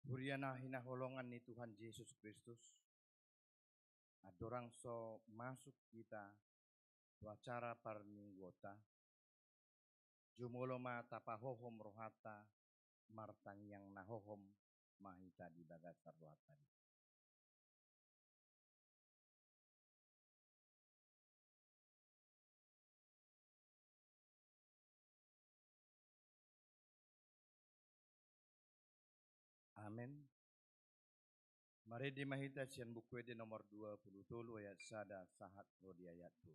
Buriana hinahulongan ni Tuhan Yesus Kristus. Adorang so masuk kita tu acara parninggota. Jumuloma tapahohom rohata martang yang nahohom mahita di bagasar rohata. Amin. Mari di mahita sian buku di nomor 20 ayat sada sahat rodi ayat tu.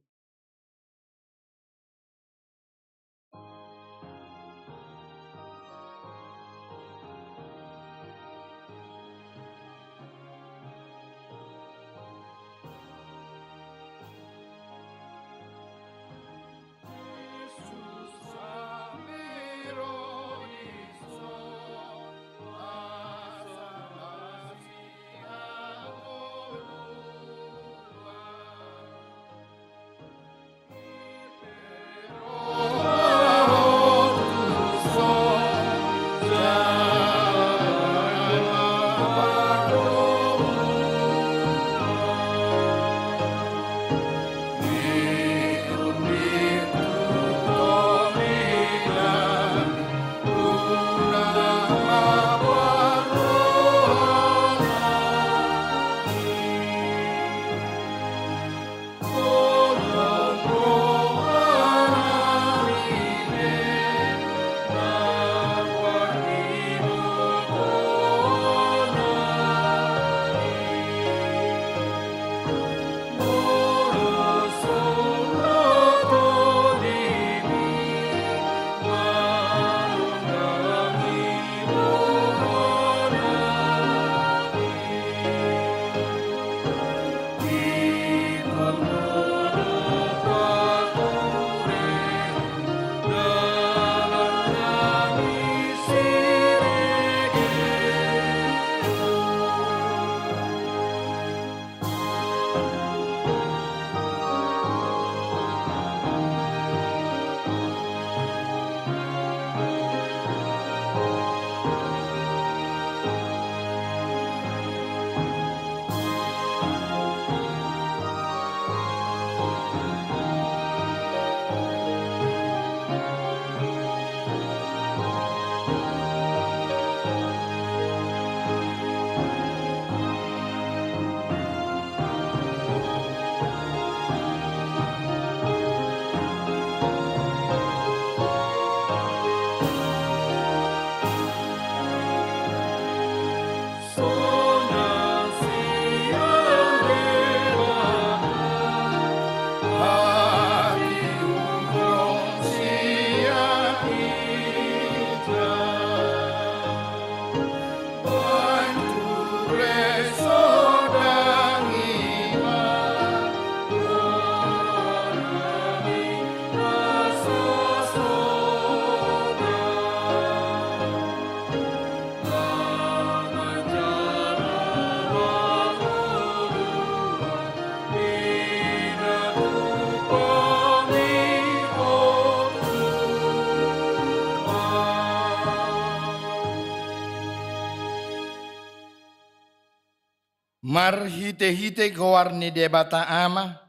Mar hite-hite goar ni debata ama,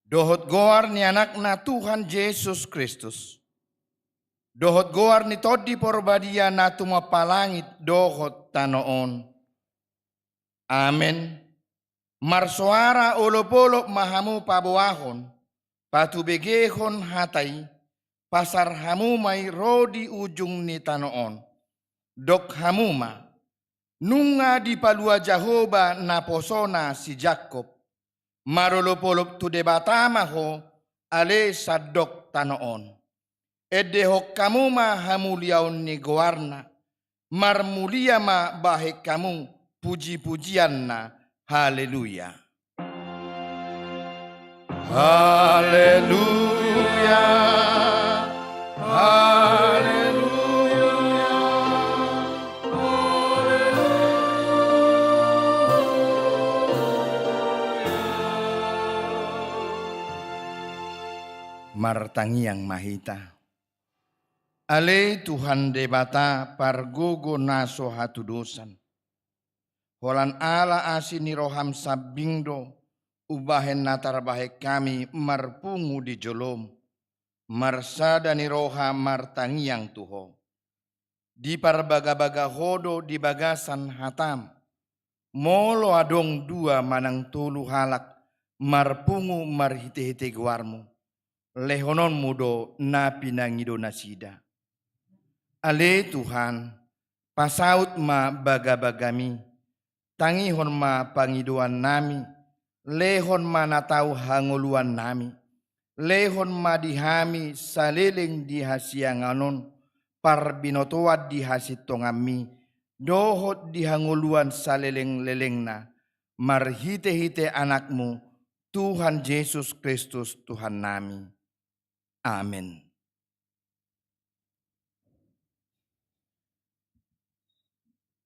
dohot goar ni anak na Tuhan Yesus Kristus. Dohot goar ni todi porbadia na tumapalangit dohot tanoon. Amen. Mar suara olop-olop mahamu pabuahon, patubegehon hatai, pasar hamumay rodi ujung ni tanoon. Dok hamuma. Nunga di palua Jahoba na posona si Jacob, marolopolop tu debatama ho ale sadok tanoon. Ede hok kamu ma hamuliaon ni goarna, marmulia ma bahek kamu puji-pujian na, haleluya. Haleluya, haleluya. Martangi yang mahita. Ale Tuhan debata pargogo naso hatudosan. Holan ala asini roham sabingdo, ubahen natar bahe kami marpungu di jolom. Marsada ni roha martangiang tuho. Di parbaga-baga hodo di bagasan hatam. Molo adong dua manang tulu halak, marpungu marhite-hite guarmu. Lehonon mudo na pinangido nasida. Ale Tuhan, pasaut ma baga-bagami, tangihon ma pangiduan nami, lehon ma natau hanguluan nami, lehon ma dihami saliling dihasianganon, parbinotoat dihasitongami, dohot dihanguluan saleleng-lelengna, marhite-hite anakmu, Tuhan Yesus Kristus Tuhan nami. Amin.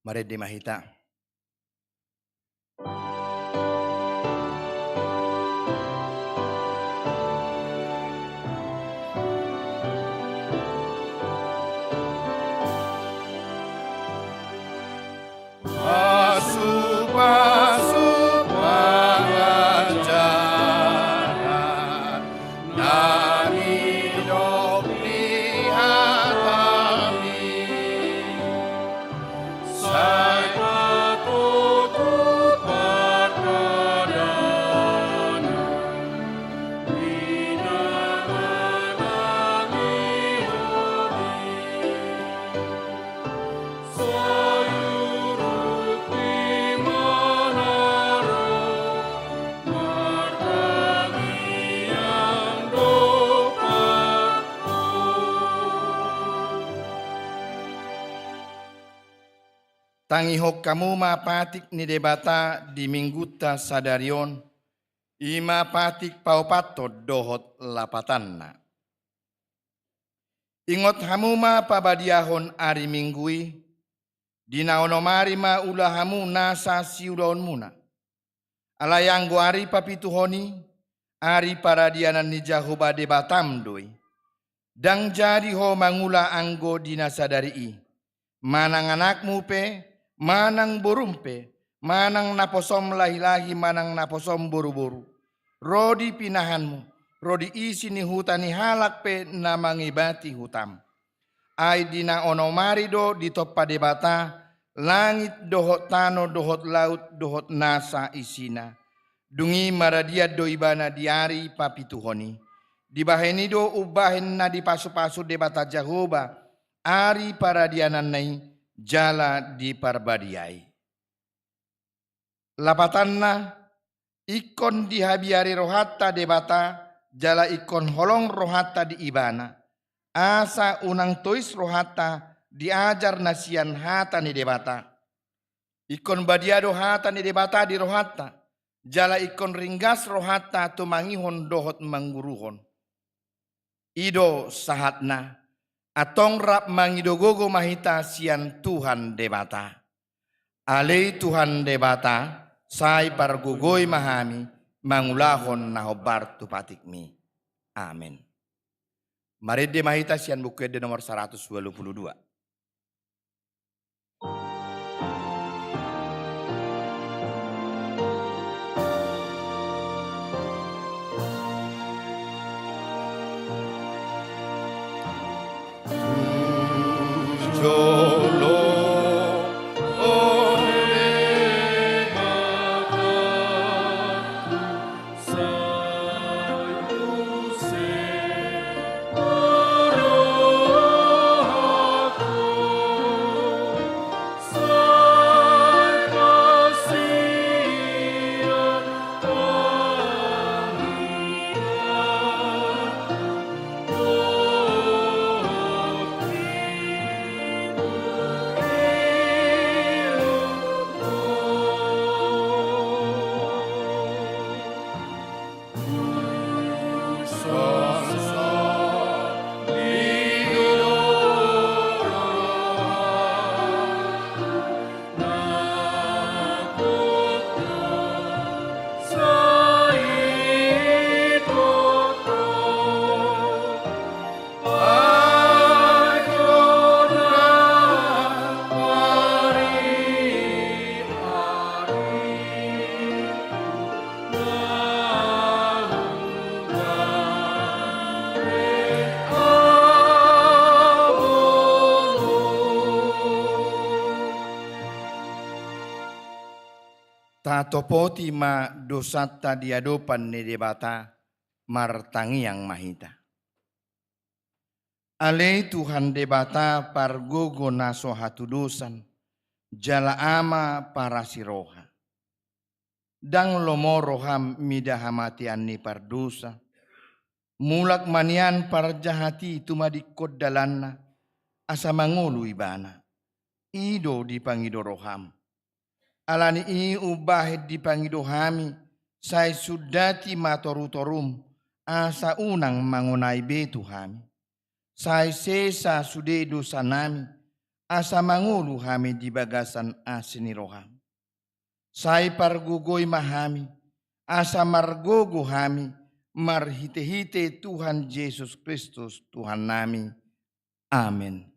Mari dimahita. Asup pengajaran, nami hidup di hati. Saya tutup perkadangan, bina menangi hobi. Sayurut di menara, martangi yang dopatku. Tangihok kamu mapatik ni debata di mingguta sadarion, ima patik paupato dohot lapatanna. Ingot hamuma pabadiahon ari minggui, dinaonomari ma ulahamu nasa siudaon muna. Alayang ari papituhoni, ari paradianan ni Jahoba debatam doi. Dang jadi ho mangula anggo dinasadari. Manang anakmu pe, manang borumpe, manang naposom lahi-lahi, manang naposom boru-boru. Rodi pinahanmu, rodi isi ni hutan ni halak pe namangibati hutam. Ai dina onomarido di toppa debata, langit dohot tano dohot laut dohot nasa isina. Dungi maradia doibana diari papituhoni. Dibahenido ubahen na di pasu-pasu debata Jahoba, ari paradianan nai jala di parbadiai. Lapatanna ikon dihabiari rohata debata, jala ikon holong rohata di ibana. Asa unang tois rohata diajar nasian hata ni debata. Ikon badiado hata ni debata di rohata. Jala ikon ringgas rohata tumangihon dohot mangguruhon. Ido sahatna atong rap mangidogogo mahita sian Tuhan debata. Ale Tuhan debata, say pargugoy mahami, mangulahon nahobar tupatikmi. Amin. Mari de mahita sian buku de nomor 122. tatopoti ma dosata diadopan ni debata martangi yang mahita. Ale Tuhan debata pargogo naso hatudusan jala ama para siroha. Dang lomoroham midahamatian ni pardusa. Mulak manian parjahati tumadikod dalanna asa mangulu ibana. Ido di pangidoroham. Alani i ubahid di pangidohami say sudati matorutorum asa unang mangunay betuhami. Say sesa sudedo sanami asa mangulu hami di bagasan asiniroham. Say pargugoy mahami asa margogo hami marhite-hite Tuhan Yesus Kristus Tuhan nami. Amin.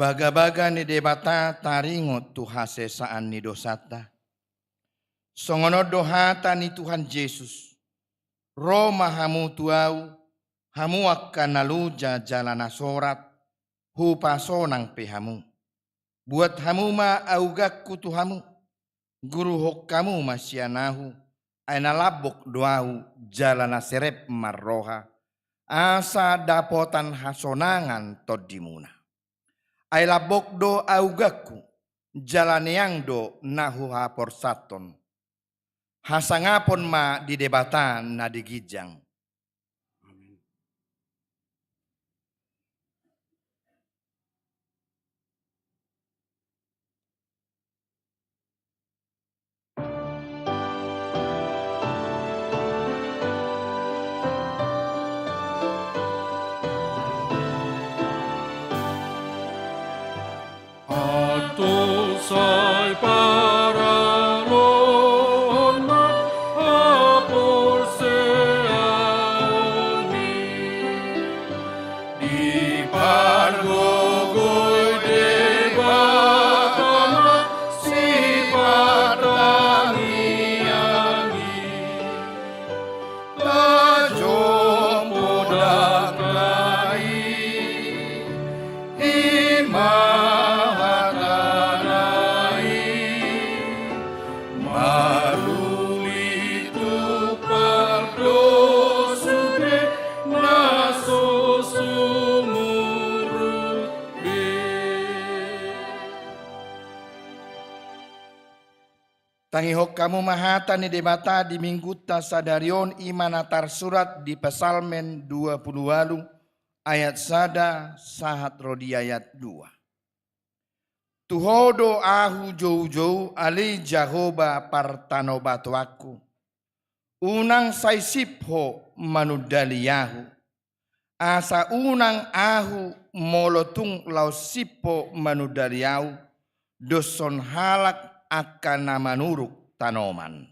Baga-baga ni debata taringot tuhase saan ni dosata. Songono dohata ni Tuhan Yesus. Roma hamu tuau, hamu akan naluja jalana sorat, hupasonang pehamu. Buat hamu ma augakku tuhamu, guru hok kamu masyanahu, aina labok doau jalana serep marroha, asa dapotan hasonangan todimuna. Ay labok do augaku, jalaniang do nahu haporsaton. Hasangapon ma di debatan na digijang. Soy para lona apor seani di pargogoy de batama si patangiangi tajom podakai Tangihok kamu mahata ni debata di mingguta sadarion imanatar surat di Pesalmen 28 ayat sada sahat rodi ayat 2. Tuhodo ahu jou-jou ali Jahoba partano batuaku. Unang saisipho manudaliyahu. Asa unang ahu molotung lausipo manudaliyahu. Doson halak akan nama nuruk tanoman.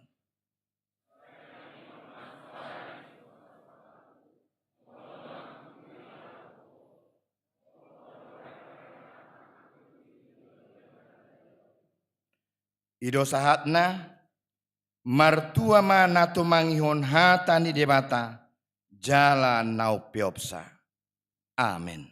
Ido sahatna martua mana tu mangihon hata ni debata jalan nau piopsa. Amin.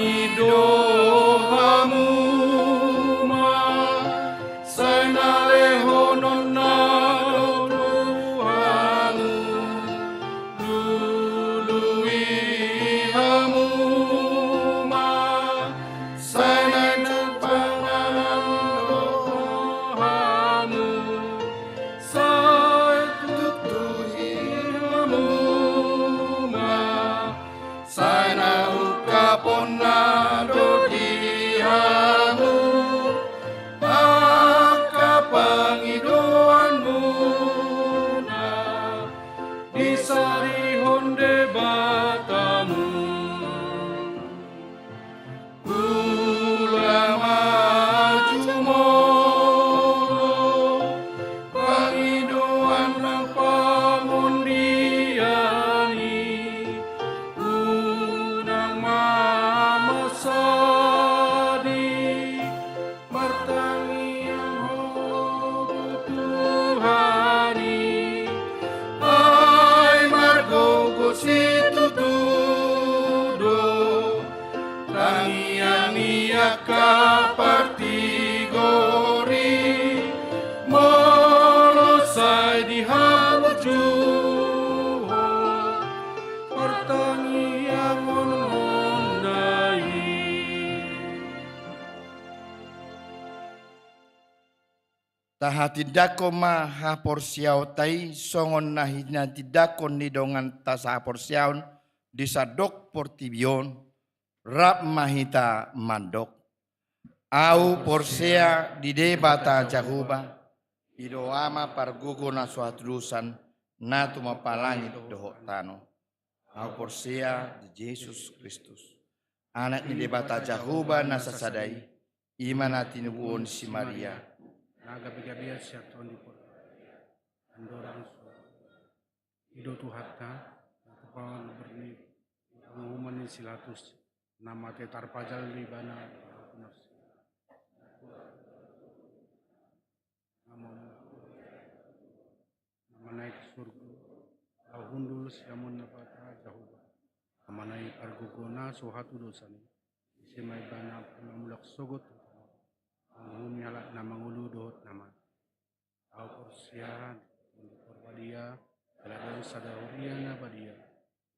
Pangidohamu ma sanalehonon na Tuhanmu luluihamu ma sananpanganan Tuhanmu saitutuhihamu ma sana kaponado dihamu maka pangidoanmu na disarihon debatamu ulama jumolo pangidoan ng pamundiani unang mamasadi martangiang Tuhani ay margogos ito tudo tangiang iyak kapartigori molosay di hamujuho pertangiang ondai. Tahatidako maha porsiaw tay songon na hinatidakon ni dongan ta sa porsiaw di sadok portibion rap mahita mandok. Au porsia di debata jahuba idoama pargugo na suatrusan na tumapalangi dohok tano. Au porsia di Yesus Kristus. Anak ni debata jahuba na sasadai imana tinubuon si Maria. Nagabi-gabi siya tuan di por andorang so ido tu hatta kapan berni pengumuman ni silatus nama te tarpajal di bana nama naik surga lahundul siamun napata jauh nama naik argugona suhatu dosani semai bana penamulak sogot Mengumialat nama ngulu dohot nama au porsia porbadia kaladan sadahuria na badia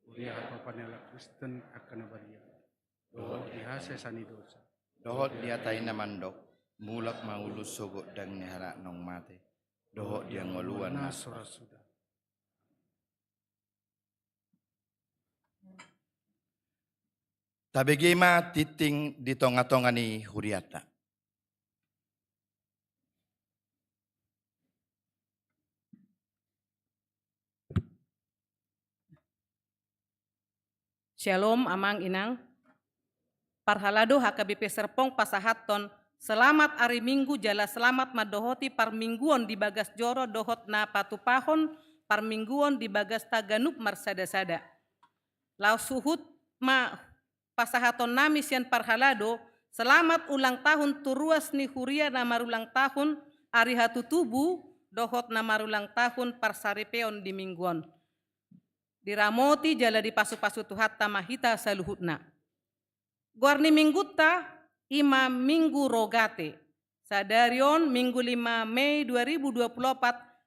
uria apa panela Kristen akan badia dohot dihase sani dosa Dohot dia tay na mandok mulak maulus sogok dang nihara nong mate dohot dia ngoluan na na surat sudah tabegema titing di tonga-tonga ni huriata. Shalom amang inang. Parhalado HKBP Serpong pasahaton selamat hari Minggu jala selamat madohoti parmingguon di bagas joro dohot na patupahon parmingguon di bagas taganup marsada-sada. Lau suhut ma pasahaton nami sian parhalado selamat ulang tahun turuas ni huria na marulang tahun hari hatu tubu dohot na marulang tahun parsaripeon di mingguon. Diramoti jala di pasu-pasu tuhatta mahita saluhutna. Guarni mingguta ima minggu rogate. Sadarion minggu 5 Mei 2024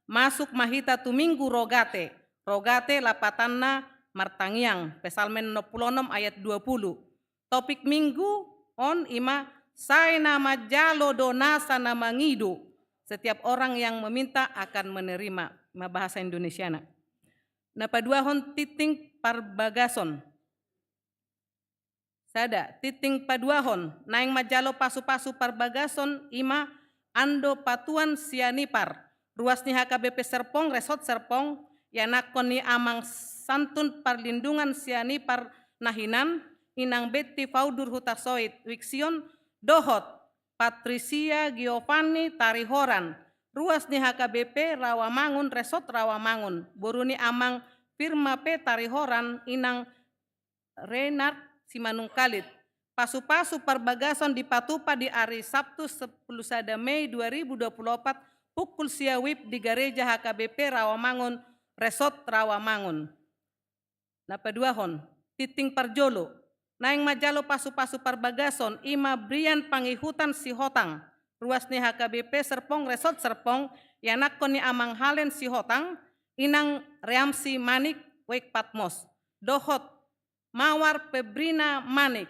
masuk mahita tu minggu rogate. Rogate lapatanna martangiang. Pesalmen 66 ayat 20. Topik minggu on ima say nama jalo donasa nama ngido. Setiap orang yang meminta akan menerima. Bahasa Indonesiana. Napaduahon titing parbagason. Sada titing paduahon naing majalo pasu-pasu parbagason ima ando patuan sianipar. Ruas ni HKBP Serpong resort Serpong yanakon ni amang santun parlindungan sianipar nahinan inang beti faudur hutasoit wiksion Dohot Patricia Giovanni Tarihoran, ruas ni HKBP Rawamangun, Resort Rawamangun, boruni amang firma P Tarihoran inang Renard Simanungkalit. Pasu-pasu perbagason di Patupa di hari Sabtu 10 Mei 2024 pukul siawip di gereja HKBP Rawamangun, Resort Rawamangun. Napaduahon, titing parjolo, naing majalo pasu-pasu perbagason ima Brian Pangihutan Sihotang, ruas ni HKBP Serpong, Resort Serpong, yanak ni amang halen Sihotang, inang Reamsi Manik, Wek Patmos. Dohot Mawar Pebrina Manik,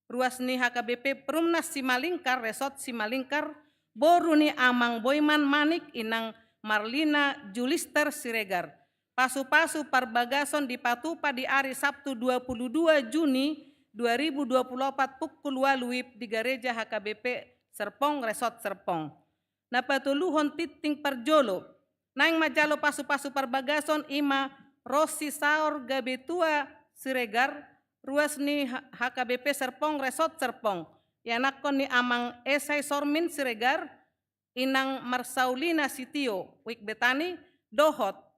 ruas ni HKBP Perumnas Simalingkar, Resort Simalingkar, boru ni amang Boyman Manik, inang Marlina Julister Siregar. Pasu-pasu perbagason di Patupa di hari Sabtu 22 Juni 2024 pukul 8 WIB di gereja HKBP Serpong, Resort Serpong. Napatuluhon titing perjolo, naing majalo pasu-pasu perbagason ima Rosi Saur Gabetua Siregar, ruas ni HKBP Serpong, Resort Serpong. Yanakon ni amang Esai Sormin Siregar, inang Marsaulina Sitio, Wik Betani, Dohot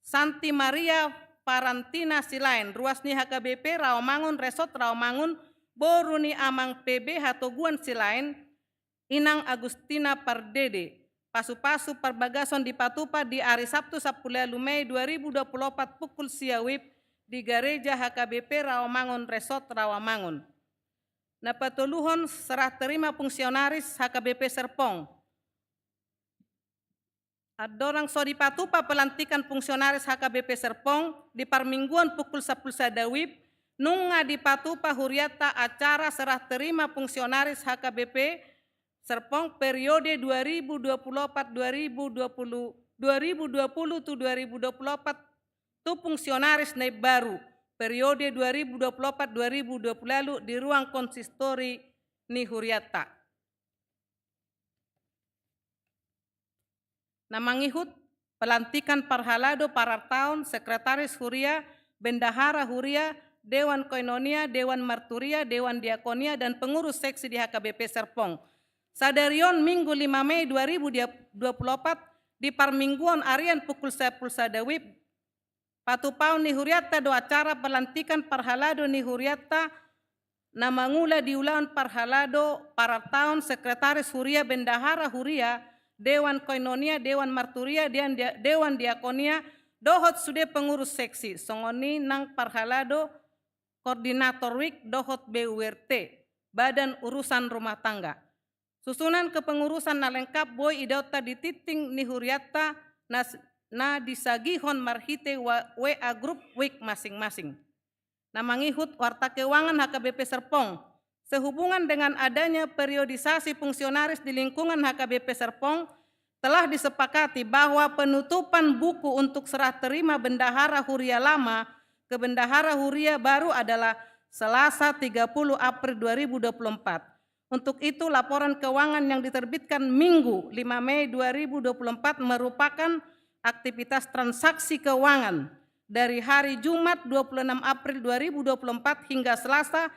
Santi Maria Parantina Silain, ruas ni HKBP Rawamangun, Resort Rawamangun, boru ni amang PB Hatoguan Silain, inang Agustina Pardede. Pasu-pasu perbagason di Patupa di hari Sabtu 10 Mei 2024 pukul siawip di gereja HKBP Rawamangun, Resort Rawamangun. Napatuluhon serah terima fungsionaris HKBP Serpong. Adorang so di Patupa pelantikan fungsionaris HKBP Serpong di parmingguan pukul 10 sadawib, nunga di Patupa huriata acara serah terima fungsionaris HKBP Serpong periode 2024-2024 tu fungsionaris naik baru periode 2024-2020 lalu di ruang konsistori ni huriata. Namangihut pelantikan Parhalado Parartaon, Sekretaris Huria, Bendahara Huria, Dewan Koinonia, Dewan Marturia, Dewan Diakonia, dan pengurus seksi di HKBP Serpong. Sadarion Minggu 5 Mei 2024 di parmingguan Arian pukul 10 sadawib, Patupau ni Huriata do acara pelantikan Parhalado ni Huriata, namangula diulang Parhalado Parartaon, Sekretaris Huria, Bendahara Huria, Dewan Koinonia, Dewan Marturia, Dewan Diakonia, dohot sude pengurus seksi, songoni nang Parhalado, Koordinator WIK, dohot BURT, Badan Urusan Rumah Tangga. Susunan kepengurusan na lengkap boy idauta di titing ni huriata na disagihon marhite WA Group WIK masing-masing. Namangihut warta keuangan HKBP Serpong. Sehubungan dengan adanya periodisasi fungsionaris di lingkungan HKBP Serpong, telah disepakati bahwa penutupan buku untuk serah terima bendahara Huria lama ke bendahara Huria baru adalah Selasa 30 April 2024. Untuk itu laporan keuangan yang diterbitkan Minggu 5 Mei 2024 merupakan aktivitas transaksi keuangan dari hari Jumat 26 April 2024 hingga Selasa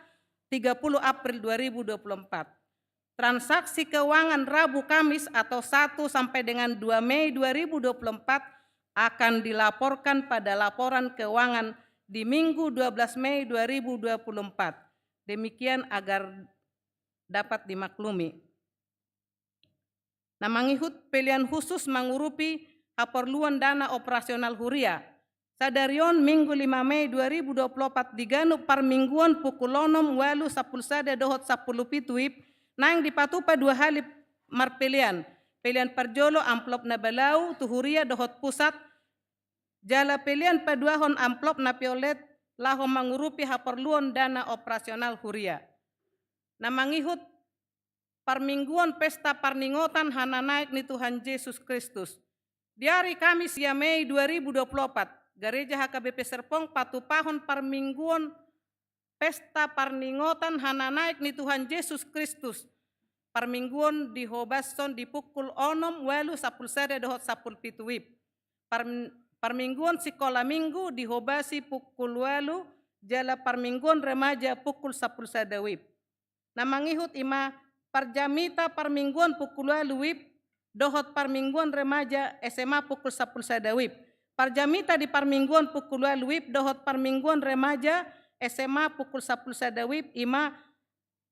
30 April 2024. Transaksi keuangan Rabu Kamis atau 1 sampai dengan 2 Mei 2024 akan dilaporkan pada laporan keuangan di Minggu 12 Mei 2024. Demikian agar dapat dimaklumi. Namangihut pilihan khusus mengurupi keperluan dana operasional Huria. Sadarion Minggu 5 Mei 2024 diganu parmingguan pukul 6 walu 10 sada dohot 10 pituip nang dipatupa 2 hari marpilian. Pilihan perjolo amplop na balau tu Huria dohot pusat. Jala pilihan paduahon amplop na piolet laho mengurupi keperluan dana operasional Huria. Namangihut parmingguan pesta parningotan hana naik ni Tuhan Yesus Kristus. Di hari Kamis 5 Mei 2024 Gereja HKBP Serpong patupahon parmingguan pesta parningotan hana naik ni Tuhan Yesus Kristus. Parmingguan di Hobason di pukul 6 walu 10 sada dohot 10 pituip. Parmingguan sekolah minggu di Hobasi pukul walu jala parmingguan remaja pukul 10 sada wib. Namangihut ima Parjamita Parmingguan pukul 2 WIB, dohot Parmingguan remaja SMA pukul 10 WIB. Parjamita di Parmingguan pukul 2 WIB, dohot Parmingguan remaja SMA pukul 10 WIB, ima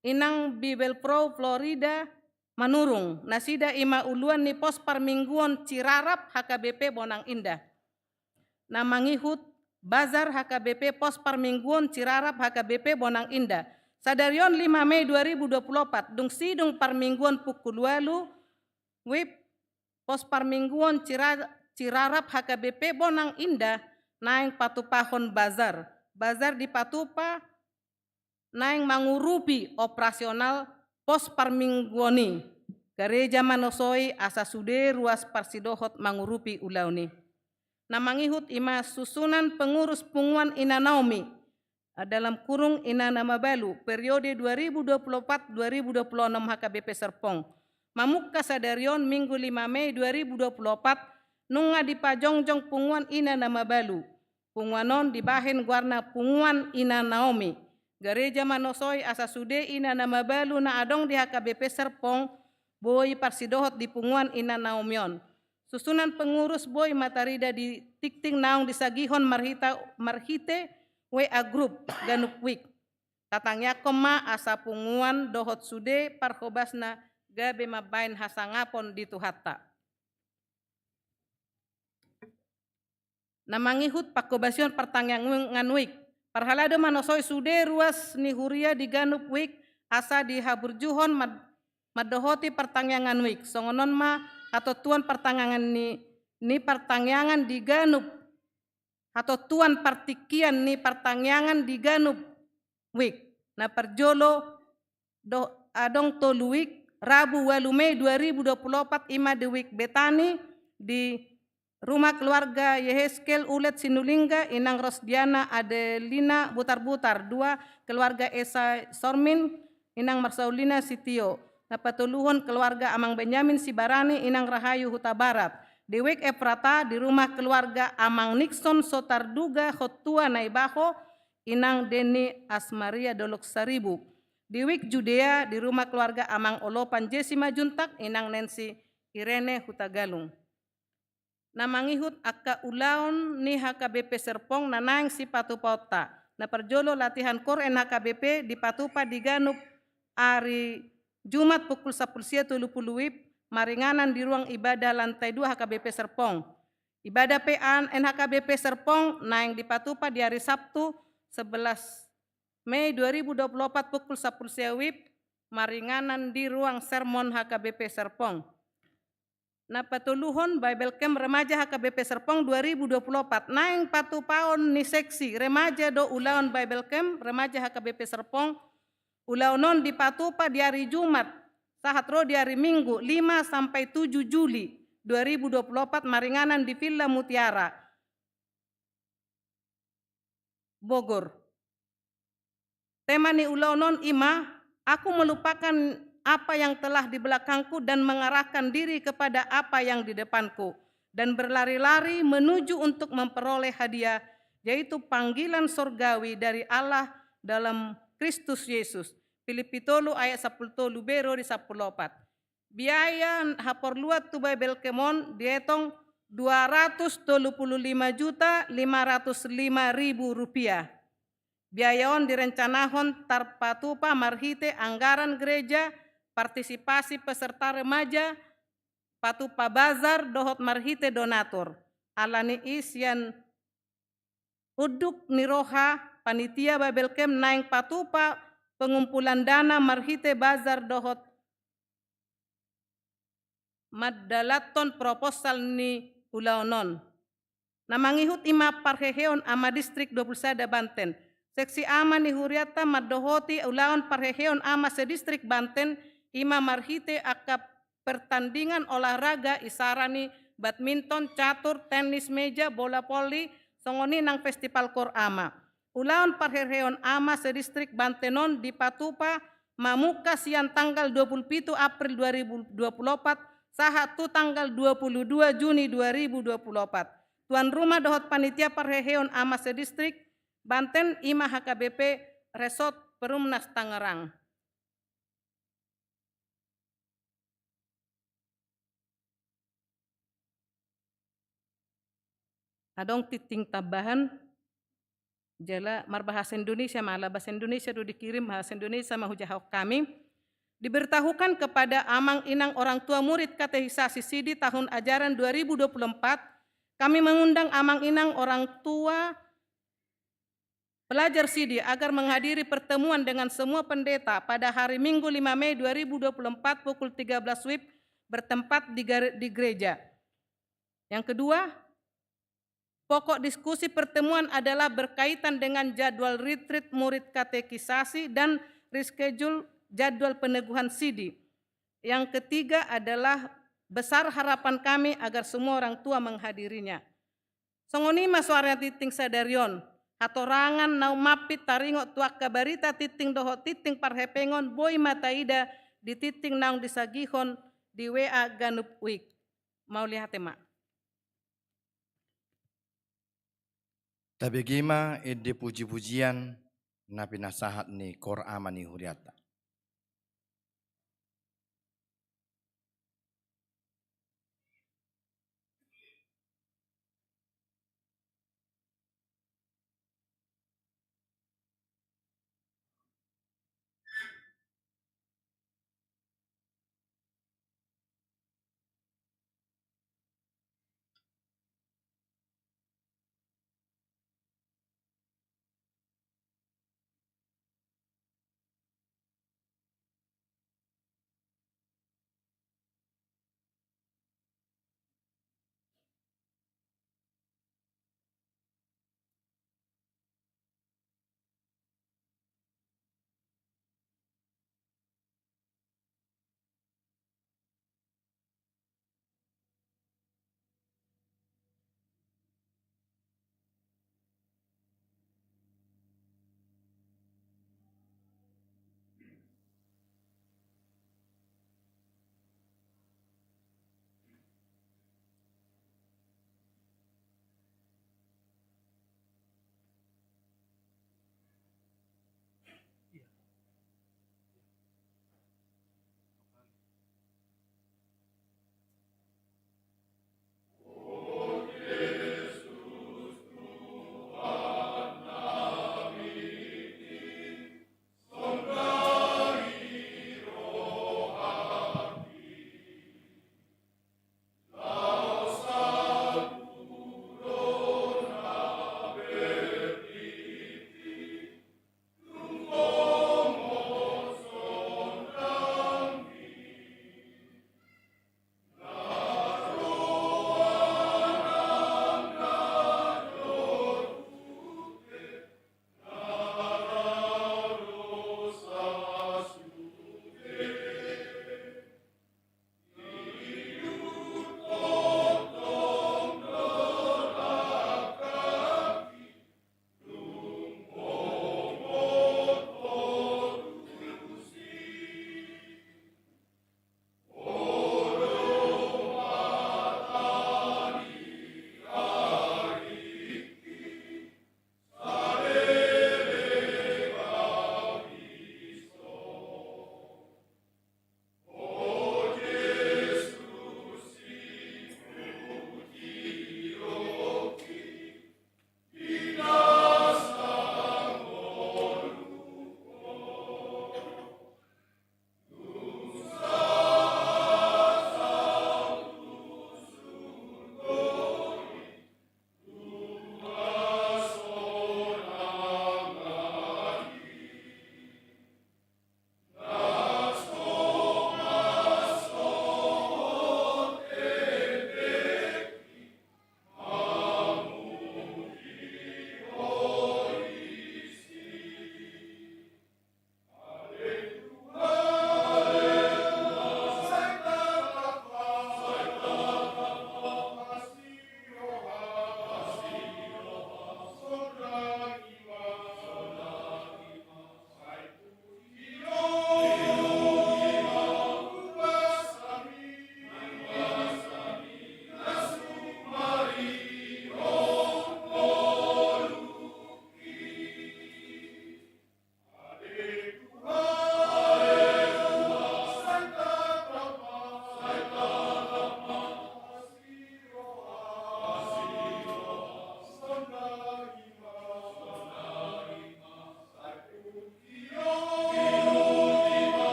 inang Bibel Pro Florida Manurung. Nasida ima uluan ni pos Parmingguan Cirarap HKBP Bonang Indah. Namangihut Bazar HKBP Pos Parmingguan Cirarap HKBP Bonang Indah. Sadarion 5 Mei 2024, dung sidung Parmingguan pukul 8 WIB, Pos Parmingguan Cirarap HKBP Bonang Indah, naing patupahon bazar. Bazar di patupa, naing mangurupi operasional Pos Parmingguani. Gereja Manosoi asa sude ruas parsidohot mangurupi ulauni. Namangihut ima susunan pengurus punguan Ina Naomi dalam kurung Ina Nama Balu periode 2024-2026 HKBP Serpong. Mamukka sadarion Minggu 5 Mei 2024 nunga di pajongjong punguan Ina Nama Balu. Punguanon dibahin guarna punguan Ina Naomi. Gereja Manosoi asa sude Ina Nama Balu na adong di HKBP Serpong boy parsidohot di punguan Ina Naomion. Susunan pengurus boy matarida di tikting naong disagihon marhite WA Group Ganup Week. Tatangya koma asa punguan dohot sude parhobasna gabe mabain hasangapon di Tuhatta. Namangihut pakobasion pertangyangan week. Parhalado Manosoi sude ruas ni huria di Ganup Week asa di haburjuhon madohoti pertangyangan week. Songonon ma atau tuan pertangyangan ni pertangyangan di Ganup atau tuan partikian ni pertangyangan di Ganup Week. Na perjolo adong tolu week Rabu 8 Mei 2024 ima di week Betani di rumah keluarga Yeheskel Ulet Sinulingga Inang Rosdiana Adelina Butar-Butar, 2 keluarga Esa Sormin Inang Marsaulina Sitio. Na patuluhon keluarga Amang Benyamin Sibarani Inang Rahayu Huta Barat. Di Wik Efrata di rumah keluarga Amang Nixon Sotarduga Hotua Naibaho Inang Deni Asmaria Dolok Saribu. Di Wik Judea di rumah keluarga Amang Olopan Jesi Majuntak Inang Nancy Irene Hutagalung. Namangihut akka ulaon ni HKBP Serpong nanang si patupauta. Na perjolo latihan Koren HKBP di patupa di Ganup hari Jumat pukul 10.30 WIB. Maringanan di ruang ibadah lantai 2 HKBP Serpong. Ibadah PA NHKBP Serpong naing di patupa di hari Sabtu 11 Mei 2024 pukul 10 WIB. Maringanan di ruang sermon HKBP Serpong. Na patuluhon Bible Camp Remaja HKBP Serpong 2024 naing patupaon ni seksi remaja do ulaon Bible Camp Remaja HKBP Serpong. Ulaonon di patupa di hari Jumat sahatro di hari Minggu 5 sampai 7 Juli 2024 maringanan di Villa Mutiara Bogor. Tema ni ulaonon ima, aku melupakan apa yang telah di belakangku dan mengarahkan diri kepada apa yang di depanku dan berlari-lari menuju untuk memperoleh hadiah yaitu panggilan sorgawi dari Allah dalam Kristus Yesus. Filipi 3 ayat 10 bero di 14. Biaya haporluat tu Bible Kemon dietong 235.505.000 rupiah. Biayaon direncanahon tarpatupa marhite anggaran gereja, partisipasi peserta remaja, patupa bazar dohot marhite donatur. Alani isyan uduk niroha panitia Bible Camp naing patupa pengumpulan dana marhite bazar dohot madalaton proposal ni ulaonon. Namangihut ima parheheon ama distrik 21 Banten. Seksi ama ni huriata madohoti ulaon parheheon ama sedistrik Banten ima marhite akap pertandingan olahraga isarani badminton, catur, tenis meja, bola voli, songoni nang festival kor ama. Ulaon parheheon ama sedistrik Bantenon di patupa mamuka siang tanggal 27 April 2024 sahatu tanggal 22 Juni 2024. Tuan rumah dohot panitia parheheon ama sedistrik Banten ima HKBP Resort Perumnas Tangerang. Adong titing tambahan jala mar bahasa Indonesia malah bahasa Indonesia do dikirim bahasa Indonesia mahujah kami. Diberitahukan kepada amang inang orang tua murid katekisasi Sidi tahun ajaran 2024, kami mengundang amang inang orang tua pelajar Sidi agar menghadiri pertemuan dengan semua pendeta pada hari Minggu 5 Mei 2024 pukul 13 WIB bertempat di gereja. Yang kedua, pokok diskusi pertemuan adalah berkaitan dengan jadwal retreat murid katekisasi dan reschedule jadwal peneguhan Sidi. Yang ketiga adalah besar harapan kami agar semua orang tua menghadirinya. Songonima suara titing sadarion, hatorangan nau mapit taringot tuak kabarita titing doho titing parhepengon boy mataida di titing naung disagihon di WA Ganup Week. Mau lihat mak. Tapi gima ide puji-pujian napi nasahat ni kor amani huriata.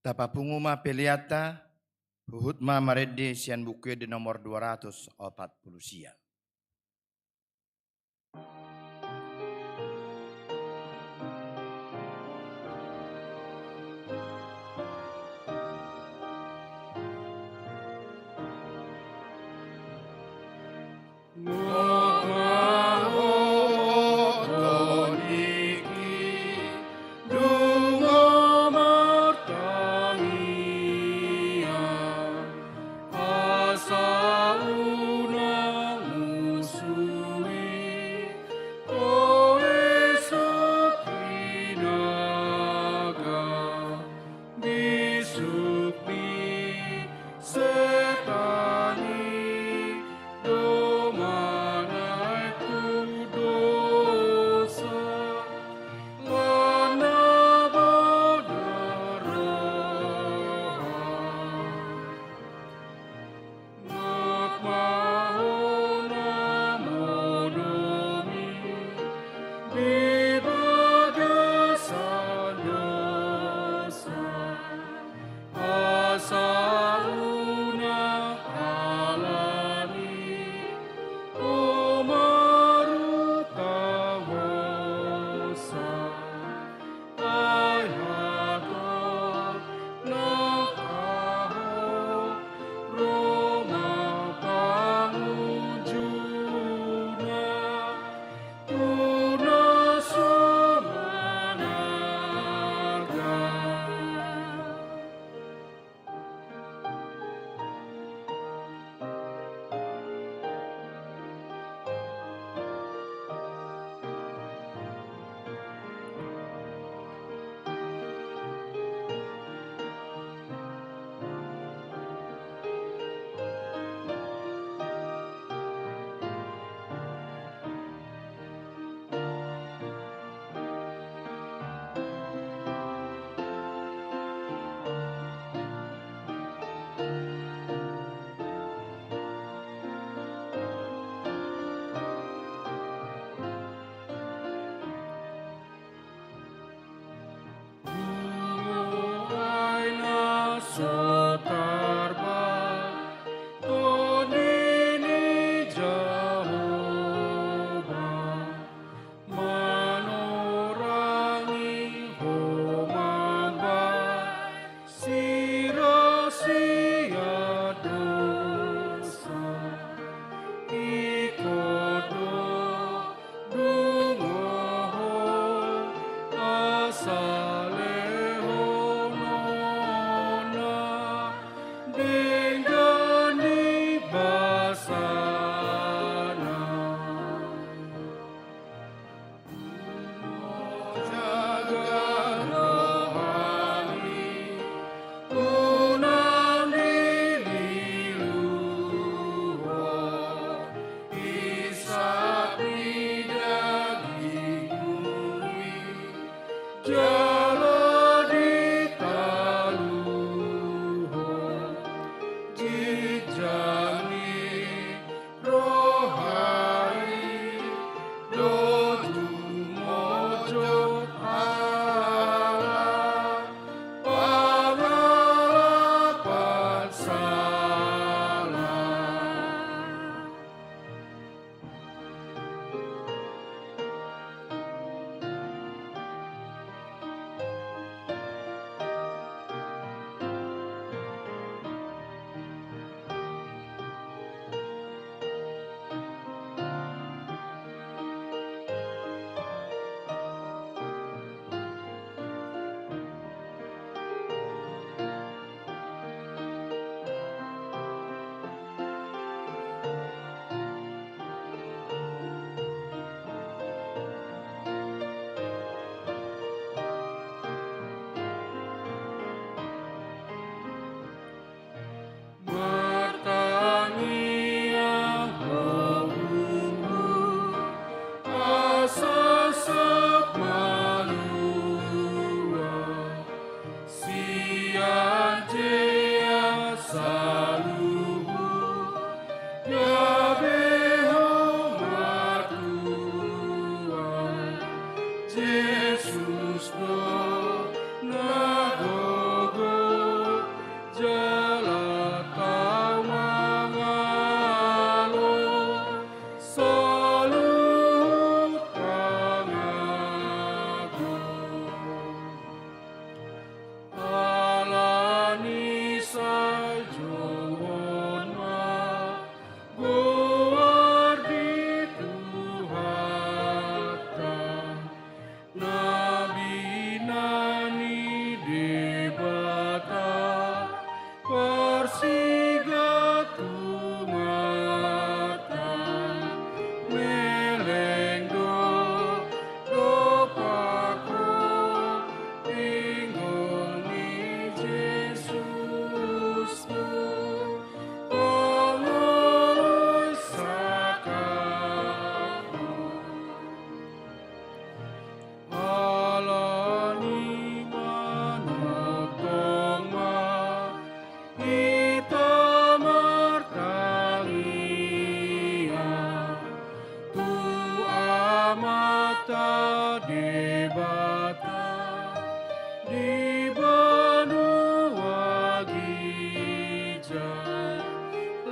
Tapa punguma peliata, huhut ma marede sian buku di nomor 240 sia.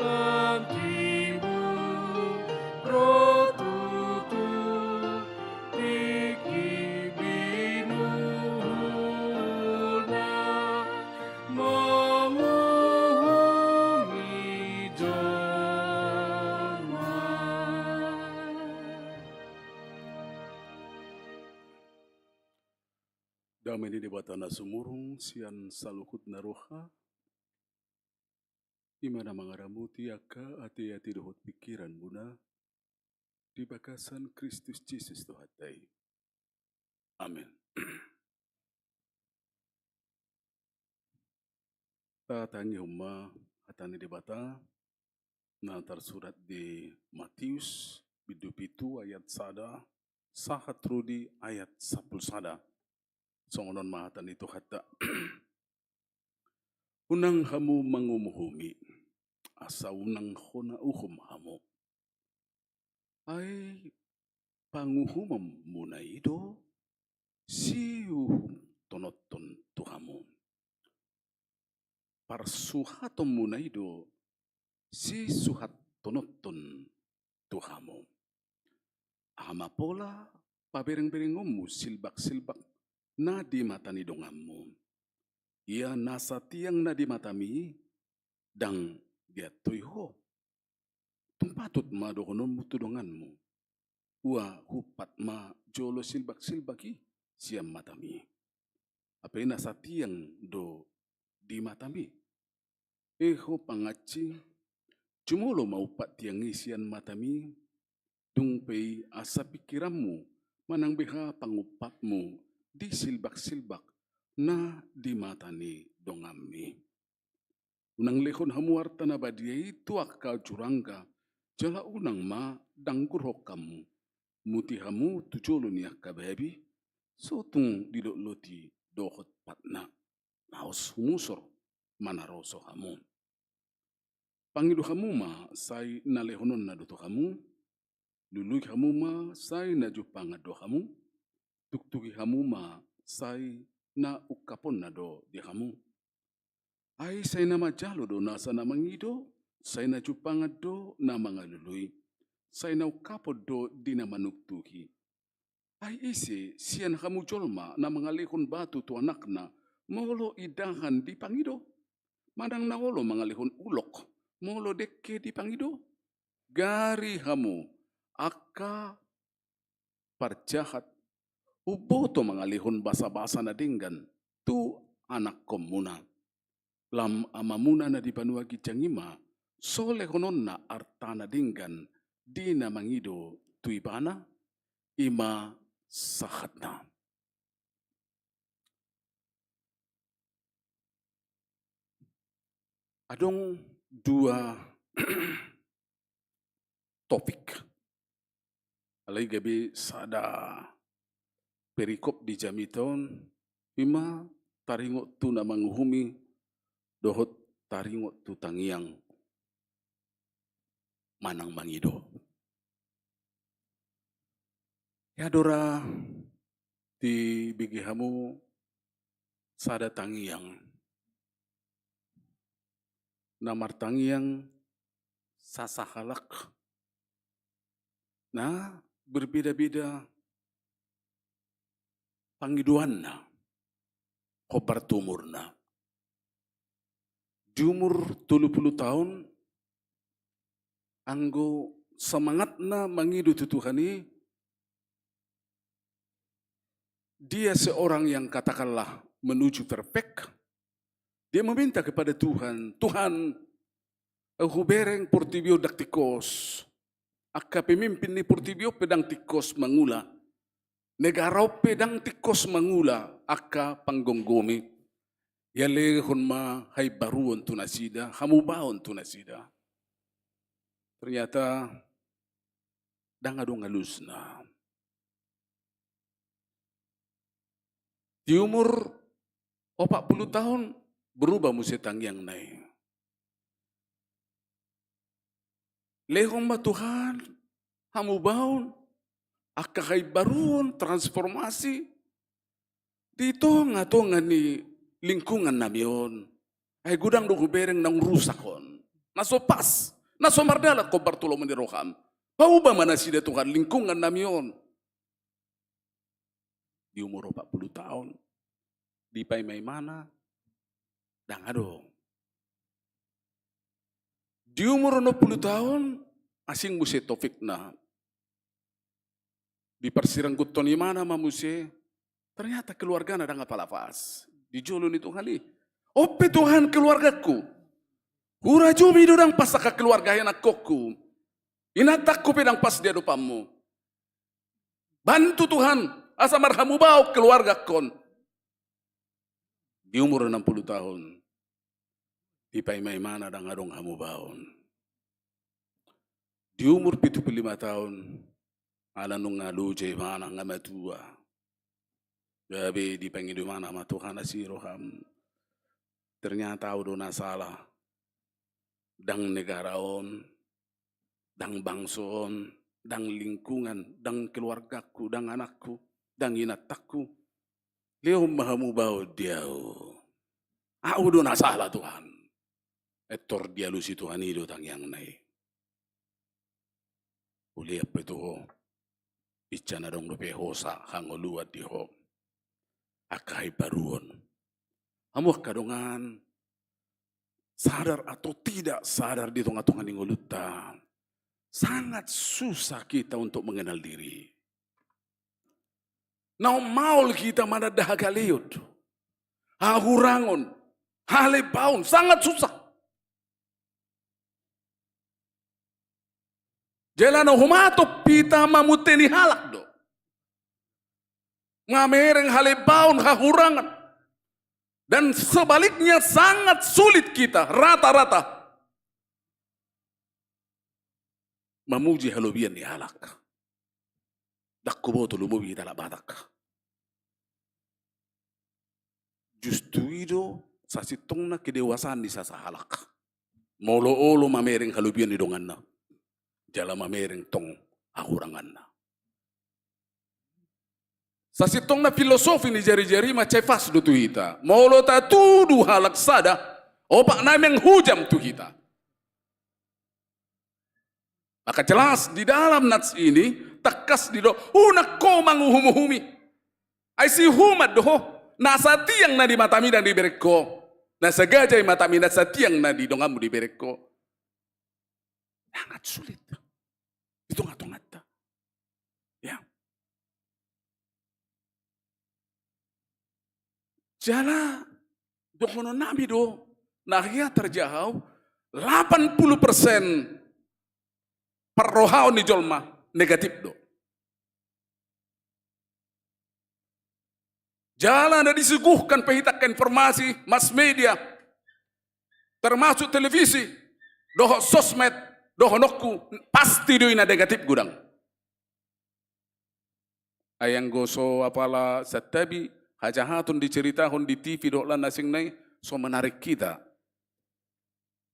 lantimu rotutu tiki binuhulna menguhumi joma. Damai di batana sumurung sian salukut naroha di mana mangaramuti aka ati-ati dohot pikiran buna di bakasan Kristus Yesus Tuhatai. Amin. Tatanya huma hatani di bata na tersurat di Matius bidu-pitu ayat sada sahat rudi ayat 10 sada. Songonon mahatan itu kata unang hamu mangumuhumi asa unang hona uhum hamu ay panguhumam muna ido si uhum tonoton tuhamu parsuhatom muna ido si suhat tonoton tuhamu hama pola pabereng-berengommu silbak-silbak na di mata ni dongammu. Ia nasa tiang na di matami dang dia tuyho. Tumpatut ma dokonon mu tudonganmu. Ua hupat ma jolo silbak-silbaki siam matami. Apa nasa tiang do di matami. Eho pangaci cumulo maupat tiang isian matami tungpei asa pikiranmu manang beha pangupatmu di silbak-silbak na di mata ni dongami. Unang lehon hamuar tanah badia itu akka curangka jala unang ma dangkurhok kamu. Muti hamu tujolo ni akka babi sotung didok loti dohot patna. Naos humusor manaroso hamu. Pangidu hamu ma say na lehonon na doto hamu. Lului hamu ma say na jupanga do hamu. Tuktuki hamu ma say na ukapon na do di hamu. Ay say na majalo do nasa na mangido, say na jupanga do na mga lului. Say na ukapon do di na manuktuki. Ay isi siyan hamu jolma na mga lihon batu tu anak na molo idahan di pangido. Madang na wolo mga lihon ulok, molo dekke di pangido. Gari hamu akka parjahat uboto mga lihon basa-basa na dinggan tu anak komuna. Lam amamuna na di panua gijangima sole honon na artana dinggan di na mangido tu ibana ima sahatna. Adong dua topik. Alay gabi sada perikop di jamiton ima taringot tu na manguhumi dohot taringot tu tangiang manang mangido. Yadora di bigihamu sada tangiang namar tangiang sasahalak na berbeda-beda pangiduan na kobar tumur na. Di umur 30 tahun anggo semangat na mangidu tutuhani dia seorang yang katakanlah menuju perfect. Dia meminta kepada Tuhan, Tuhan, aku bereng portibio daktikos. Akka pemimpin ni portibio pedang tikos mangula. Negara pedang tikos mangula akka panggonggomi. Yalehon ma hay baruon tunasida, hamubaon tunasida. Ternyata dangadong halus na. Di umur 40 tahun berubah musetang yang naik. Lehong ma Tuhan, hamubaon, akahay baruon, transformasi. Dito nga to nga ni lingkungan namin. Ay gudang do kubereng nang rusakon. naso pas, naso mardala ko Bartolomé ni Roham. Pauba mana sida Tuhan lingkungan namion. Di umur 40 tahun, di paimay mana, dang ado. Di umur 60 tahun, asing muse topik na. Di persiranggut ni mana mamuse, ternyata keluarga na dang apalafas. Di jolon itu kali. Ope Tuhan keluargaku. Hura jumi dorang pasaka keluarga yang akokku. Inatakku pedang pas dia dupamu. Bantu Tuhan, asa marhamu bau keluarga kon. Di umur 60 tahun, di paimay mana dang adong hamu baon. Di umur 75 tahun, ala nung ngaluje mana ngamatua. Gabi di pengidu mana ma Tuhan asiroham. Ternyata udah nasalah. Dang negaraon, dang bangson, dang lingkungan, dang keluargaku, dang anakku, dang inatakku. Leo mahamu bau diau. Udah nasalah Tuhan. Etor dia lusi Tuhan itu tang yang naik. Uli apa itu ho? Icana dong lupe hosa hangoluat di ho. Akai baruon. Amuh kadongan. Sadar atau tidak sadar di tengah-tengah ngoluta. Sangat susah kita untuk mengenal diri. Nah maul kita mana dahaga liut. Hahurangon. Halebaun. Sangat susah. Jelano humato pita mamuteni halak do. Ngamereng halebaun hahurangan. Dan sebaliknya sangat sulit kita rata-rata memuji halubian di halak. Dakkubo tulumobi talak batak. Justru itu sasitong na kedewasaan di sasa halak. Molo-olo mamereng halubian di dongan na. Jala mamereng tong ahurangan na. Sasitong na filosofi ni jari-jari macefas do tu hita. Molo ta tudu halak sada. Opak nameng hujam tu hita. Maka jelas di dalam nats ini takas di do unak ko manguhumuhumi. Ai si humat do nasa tiang na di matami dan di bereko. Nasa gajay matami nasa tiang na di dongamu di bereko. Sangat sulit. Itu ngatung ngata. Ya. Jala dokono nabi do nahia terjauh 80% perrohaon di jolma negatif do. Jalan ada disuguhkan pehitakan informasi mass media termasuk televisi doho sosmed doho nokku pasti do ina negatif gudang. Ayang goso apala satabi hajahatun diceritahun di TV dolan nasing nai so menarik kita.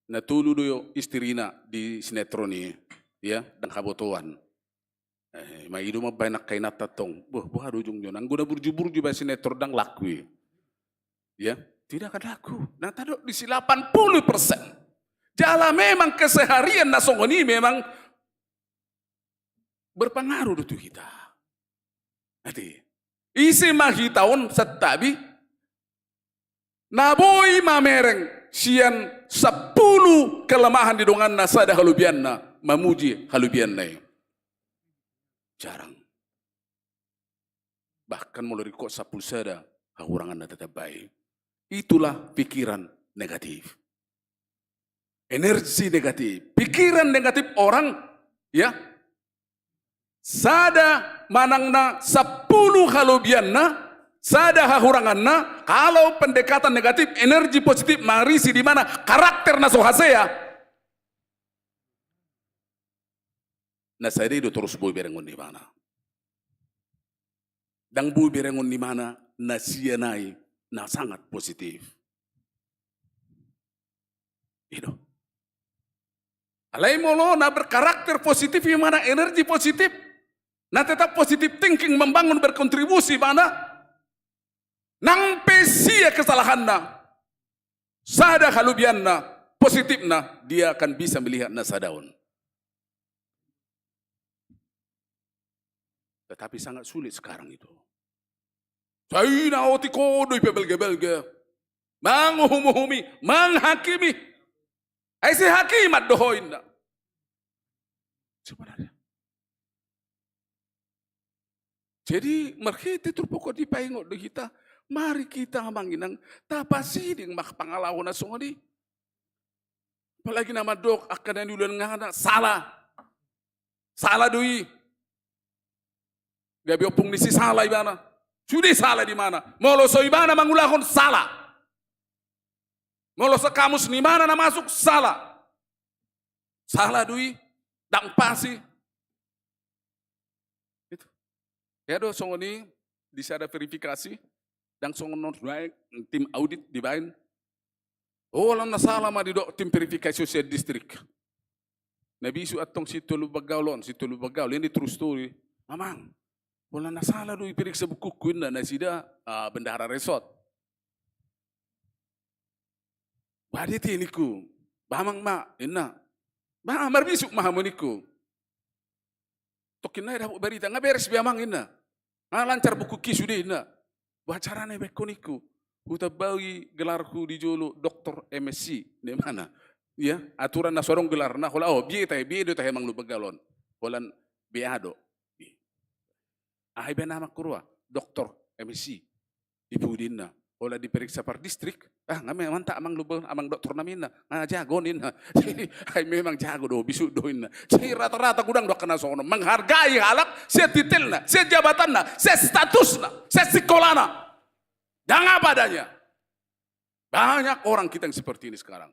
Natulu do istrina di sinetron ini, ya, dan kabotoan. Mai idu mah banyak kainat tatong. Buh ujung jon. Anggo na burju-burju ba sinetron dang laku. Ya, tidak akan laku. Nah tadi di 80%. Jala memang keseharian nasongoni memang berpengaruh do kita. Nanti isi mahitaon setabi naboy mamereng sian 10 kelemahan di dongan nasada halubianna mamuji halubianna jarang bahkan mulai kok sapulsada hahurangan tetap baik. Itulah pikiran negatif, energi negatif, pikiran negatif orang ya sada manangna 10 halubianna sada hahuranganna. Kalau pendekatan negatif energi positif marisi di mana karakter nasohasea na saya itu terus boy berengun di mana dan boy berengun di mana na sianai na sangat positif itu alai molo na berkarakter positif di mana energi positif. Nah tetap positif thinking membangun berkontribusi mana nang pesia kesalahanna sada halubianna positifnya, dia akan bisa melihat nasa daun. Tetapi sangat sulit sekarang itu. Saya nauti kodoi pebelge-belge. Menghumi, menghakimi. Aisi hakimat dohoin. Sebenarnya. Jadi mereka itu pokok di paingok di kita. Mari kita manginang tapasi ding mak pangalawan na songoni. Apalagi nama dok akan yang diulang ngana salah. Salah doi. Gabi opung nisi salah ibana. Sudah salah di mana? Moloso ibana mangulahon salah. Moloso kamus di mana na masuk salah. Salah doi. Dang pasi. Itu. Ya do songoni bisa ada verifikasi. Dan songon tim audit dibain. Oh, lang nasala ma di do tim verifikasi sosial distrik. Nabi isu atong si Tulu Bagaulon, ini true story. Mamang, wala nasala do iperiksa buku kuin na sida bendahara resort. Badit ini ku, bamang ma, ina. Ba marbisuk mahamoniku. Tokin na dapat berita ngaberes biamang ina. Lancar buku kisudi ina. Wacarane bekoniku. Utabawi gelarku di Jolo Doktor MSc. Di mana? Ya, aturan na sorong gelar na hola biye do tayo mang lubagalon. Holan biado. Ahay ba nama kurwa? Doktor MSc. Ipudin na. Hola diperiksa par distrik. Nga memang tak amang lubang amang doktor namin na. Jagonin na. Ay memang jago do bisu doin na. Jadi rata-rata gudang dok kena sono menghargai halak, saya titel na, saya jabatan na, saya status na, saya sekolah na. Dan apa adanya. Banyak orang kita yang seperti ini sekarang.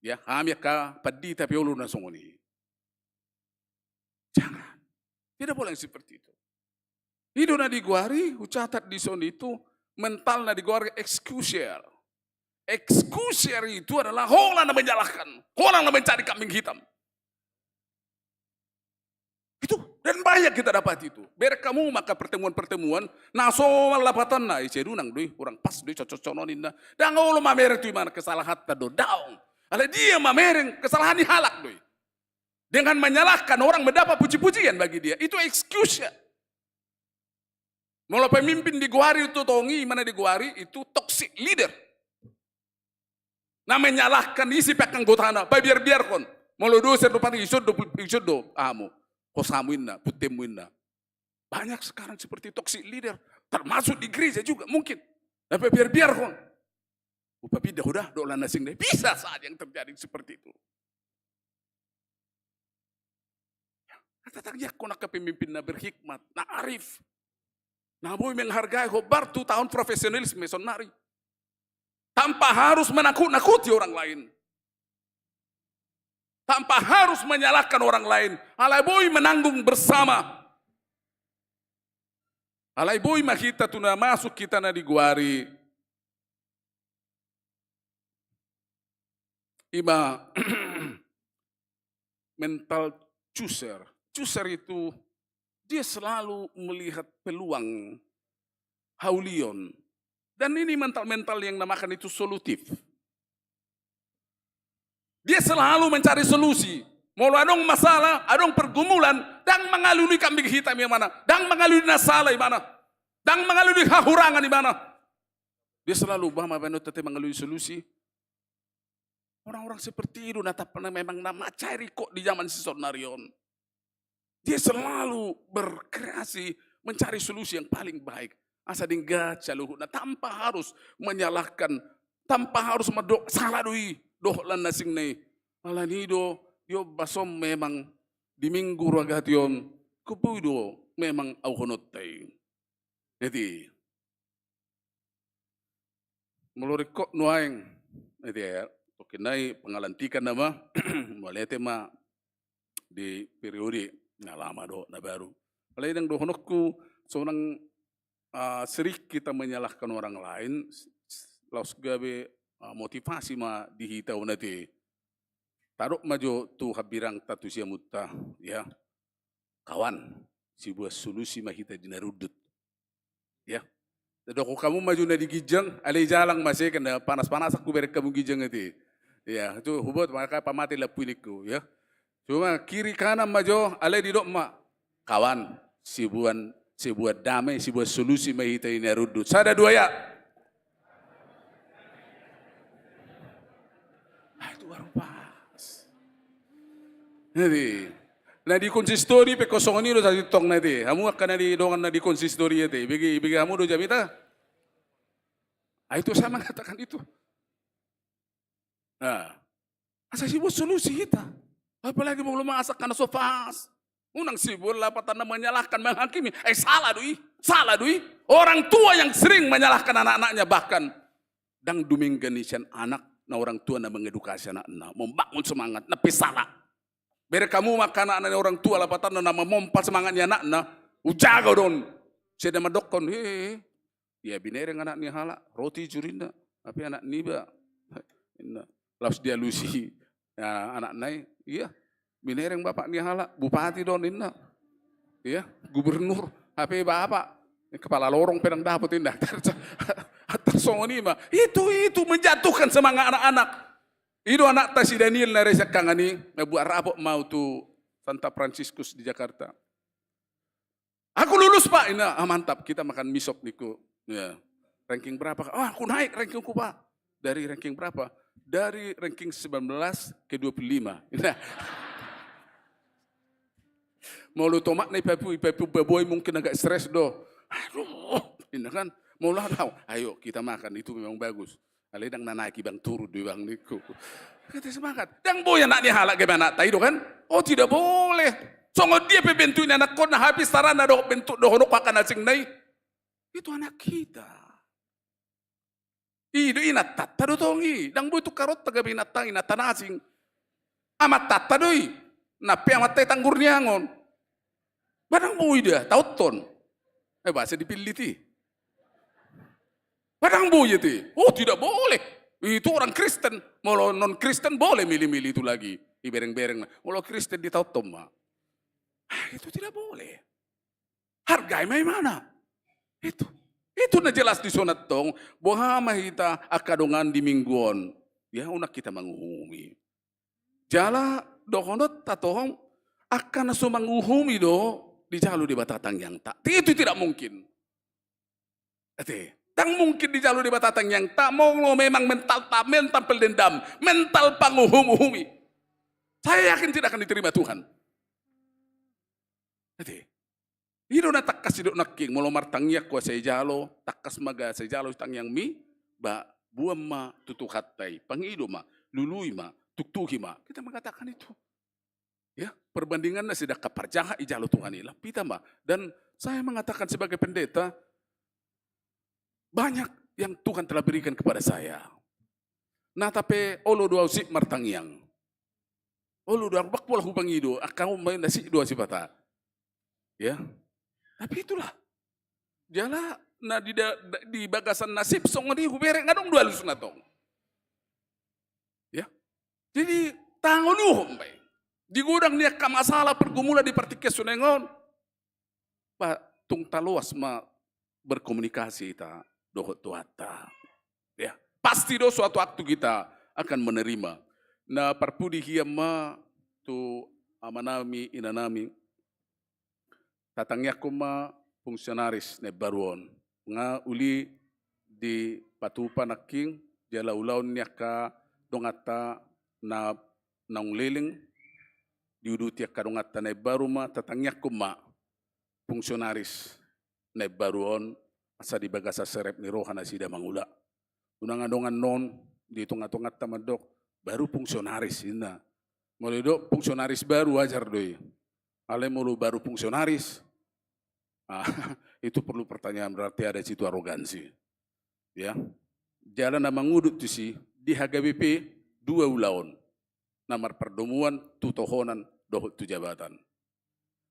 Ya, kami ka padi tapi ulun na songoni. Jangan. Tidak boleh yang seperti itu. Hidup na diguari, ucatat di son itu mental na diguari excuser. Excuser itu adalah orang yang menyalahkan, orang yang mencari kambing hitam. Itu dan banyak kita dapat itu. Biar kamu maka pertemuan-pertemuan, naso lapatan na isedunang doi kurang pas doi cocok-cocononin na. Dan kalau mamereng tu mana kesalahan tado daun. Ada dia mamereng kesalahan di halak doi. Dengan menyalahkan orang mendapat puji-pujian bagi dia. Itu excuse ya. Mulai pemimpin di Guari itu tongi mana di Guari itu toxic leader. Nah menyalahkan isi pekan gotana, biar kon. Mulai dosen depan isodo amu. Kosamuin na, putemuin na. Banyak sekarang seperti toxic leader. Termasuk di gereja juga mungkin. Tapi biar kon. Upapi dah dolan nasing deh. Bisa saja yang terjadi seperti itu. Kata ya kau nak pemimpin na berhikmat, na arif. Na boy menghargai hobar 2 tahun profesionalisme sonari. Tanpa harus menakut-nakuti orang lain. Tanpa harus menyalahkan orang lain. Alai boy menanggung bersama. Alai boy makita tuna masuk kita na di Guari. Ima mental chooser. Chooser itu dia selalu melihat peluang haulion. Dan ini mental-mental yang namakan itu solutif. Dia selalu mencari solusi. Mau adong masalah, adong pergumulan, dan mengaluni kambing hitam yang mana, dan mengaluni nasalah yang mana, dan mengaluni hahurangan yang mana. Dia selalu tetap mengaluni solusi. Orang-orang seperti itu memang nama cari kok di zaman si Sonarion. Dia selalu berkreasi mencari solusi yang paling baik. Asa dingga caluhuna tanpa harus menyalahkan, tanpa harus medok salah doi. Doh lan nasing nei. Alanido yo basom memang di minggu ragation kupuido memang au honotay. Jadi melurik kok nuaing. Jadi ya, tokinai pengalantikan nama mulai tema di periode na lama do na baru. Alay nang dohonokku seorang serik kita menyalahkan orang lain, laus gabe motivasi ma dihitau nanti. Taruh maju tu habirang tatu sia mutta, ya kawan, si buat solusi mahita dinarudut, ya. Doko kamu maju na di gijang, alay jalang masih kena panas-panas aku berek kamu gijang nanti. Ya, itu hubut maka pamati lapuliku ya. Cuma kiri kanan majo ale di dok ma kawan si buat damai si buat solusi mahita ini rudut. Sada dua ya. Itu baru pas. Jadi, na di konsistori pe kosong ini udah tong nanti. Kamu akan di dongan na di konsistori itu. Bagi kamu do jamita. Itu saya mengatakan itu. Nah, asa si buat solusi kita. Apalagi mau masak karena sofas. Unang sibuk lapatan menyalahkan menghakimi. Salah dui. Orang tua yang sering menyalahkan anak-anaknya bahkan. Dang dumingganisian anak na orang tua na mengedukasi anak-anak. Membangun semangat, tapi salah. Biar kamu makan anak orang tua lapatan na memompat semangatnya anak-anak. Ujaga don. Saya madokon. Ya binereng anak ni hala. Roti curinda. Tapi anak ni ba. Laus dia lusi. Ya, anak nai, iya, binereng bapak ni hala, bupati don inna, iya, gubernur, HP bapak, kepala lorong pedang dapat indah, atas ini mah, itu menjatuhkan semangat anak-anak. Itu anak si Daniel naresak kangani, buat rapok mau tu Santa Franciscus di Jakarta. Aku lulus pak, ini mantap, kita makan misop niku, ya, ranking berapa? Aku naik rankingku pak, dari ranking berapa? Dari ranking 19 ke 25. Nah. Mau lu tomat nih ibu baboy mungkin agak stres do. Aduh, ini kan mau lah tahu. Ayo kita makan itu memang bagus. Aledang naiki bang turun di bang niku. Kita semangat. Dang boy anak dia halak gimana tak itu kan? Oh tidak boleh. Songo dia bentuk ini anak kau na habis sarana do bentuk do honok pakan asing nai. Itu anak kita. Ido inat tata do tongi, dang boy tu karot taga binatang inatan asing. Amat tata doi, napi amat tay tanggur niangon. Badang boy dia, tahu ton. Bahasa dipilih ti. Badang boy itu, oh tidak boleh. Itu orang Kristen, mau non Kristen boleh milih-milih itu lagi. Ibereng-bereng, mau Kristen di tahu tom mah. Itu tidak boleh. Hargai mana? Itu na jelas di sunat tong, bahwa kita akadongan di mingguan. Ya unak kita menguhumi. Jala dokonot tatohong akan sumanguhumi do di jalu di batatang yang tak. Itu tidak mungkin. Tang mungkin di jalu di batatang yang tak mau lo memang mental pendendam, mental panguhumi. Saya yakin tidak akan diterima Tuhan. Iro na takas idok naking molo martangyak ko sa ijalo takas maga sa ijalo tang yang mi ba buam ma tutuhatay pangido ma lului ma tuktuhi ma kita mengatakan itu ya perbandingan na sida kaparjaha ijalo Tuhan ila pita ma dan saya mengatakan sebagai pendeta banyak yang Tuhan telah berikan kepada saya nah tapi olo dua usik martangyang olo dua bakpol hubangido akau main nasi dua sipata ya. Tapi itulah, jala na di bagasan nasib song di hubere ngadong dua lus natong. Ya, jadi tangan luhum bay. Di gudang niya kamasalah pergumulan di partikes sunengon. Pak tung taluas ma berkomunikasi ita dohot tuata. Ya, pasti do suatu waktu kita akan menerima. Na parpudi hiya ma tu amanami inanami. Tatangnya kuma fungsionaris ne baruon nga uli di patupa naking jala ulaw niya ka dongata na naung liling diuduti ka dongata ne baru ma tatangnya kuma fungsionaris ne baruon asa di bagasa serep ni rohana sida mangula unang adongan non di tungat-tungat tamadok baru fungsionaris ina moledo fungsionaris baru ajar doi ale mulu baru fungsionaris, itu perlu pertanyaan berarti ada situ arogansi, ya. Jalan nama ngudut tu si di HGBP 2 ulaun, namar pertemuan tutohonan dohot tu jabatan.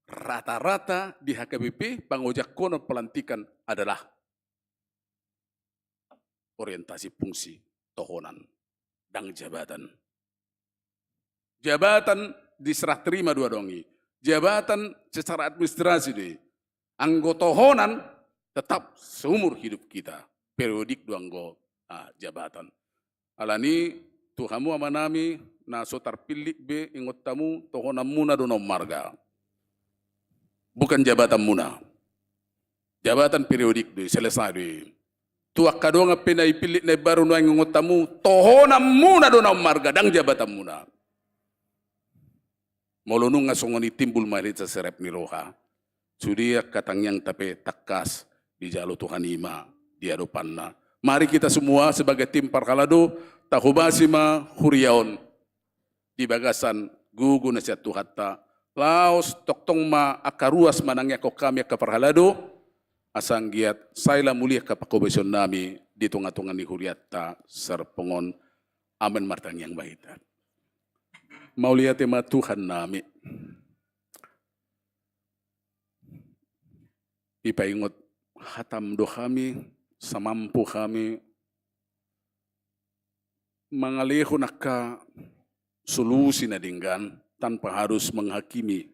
Rata-rata di HGBP pangojak kono pelantikan adalah orientasi fungsi tohonan dan jabatan. Jabatan diserah terima dua dongi. Jabatan secara administrasi deh. Anggota honan tetap seumur hidup kita. Periodik dua jabatan. Alani Tuhamu amanami na so terpilih be ingot tamu toho namuna do marga. Bukan jabatan muna. Jabatan periodik do selesai do. Tuak kadong pinay pilit na baru na ingot tamu toho namuna do marga dang jabatan muna. Molonung nga songoni timbul marit sa serep ni roha. Sudia katangyang tape takas di jalo Tuhan ima di hadapan na. Mari kita semua sebagai tim Parkalado tahubasima huriaon di bagasan gugu na siya tuhatta. Laos toktong ma akaruas manangya ko kami ka Parkalado asang giat sayla mulia ka pakobasyon nami di tunga-tungan ni huriatta sarpongon amen martangyang bahitan. Mauliat tema Tuhan nami. Ipaingot hatam do kami, samampu kami, mangaliho naka solusi na dinggan tanpa harus menghakimi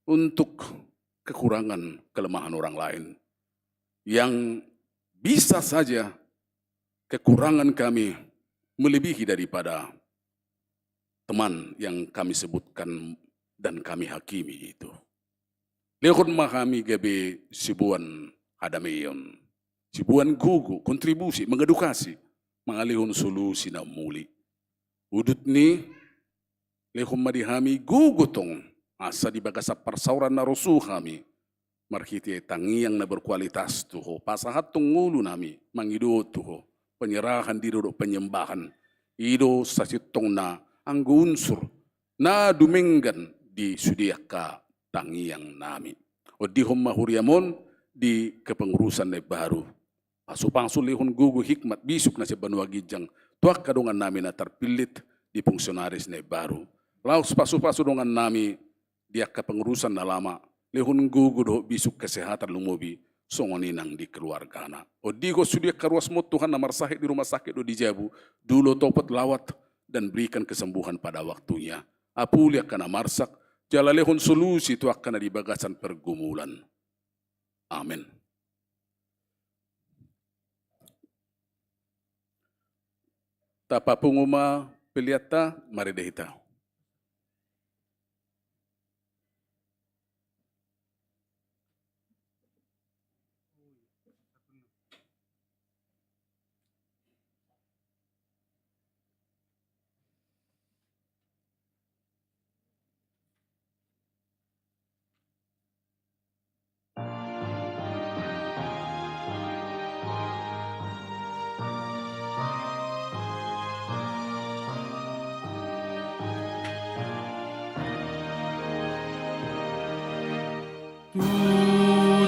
untuk kekurangan kelemahan orang lain. Yang bisa saja kekurangan kami melebihi daripada teman yang kami sebutkan dan kami hakimi itu. Lehon mahami gabi sibuan adameyon. Sibuan gugu, kontribusi, mengedukasi, mengalihun solusi na muli. Udut ni, lehon madihami gugu tong, asa di bagasa persauran na rosu kami. Markiti tangiang na berkualitas tuho, pasahat tong ngulu nami, mangido tuho, penyerahan diri do penyembahan. Ido sa sitong na ang unsur na dumenggan di sudiaka tangiang nami. O di mahuriamon di kepengurusan na baru. Pasu-pasu lihon gugu hikmat bisuk na si Banua Gijang. Tuak kadungan nami na terpilit di fungsionaris na baru. Laos pasu-pasu dongan nami di kepengurusan na lama. Lihon gugu do bisuk kesehatan lumubi songoninang di keluarga na. O di ko sudia karuas mo Tuhan na marsahit di rumah sakit do di Jabu. Dulo topot lawat dan berikan kesembuhan pada waktunya. Apulia kana marsak. Jalalehon solusi itu akan di bagasan pergumulan. Amin. Tapa punguma peliata mari dehita.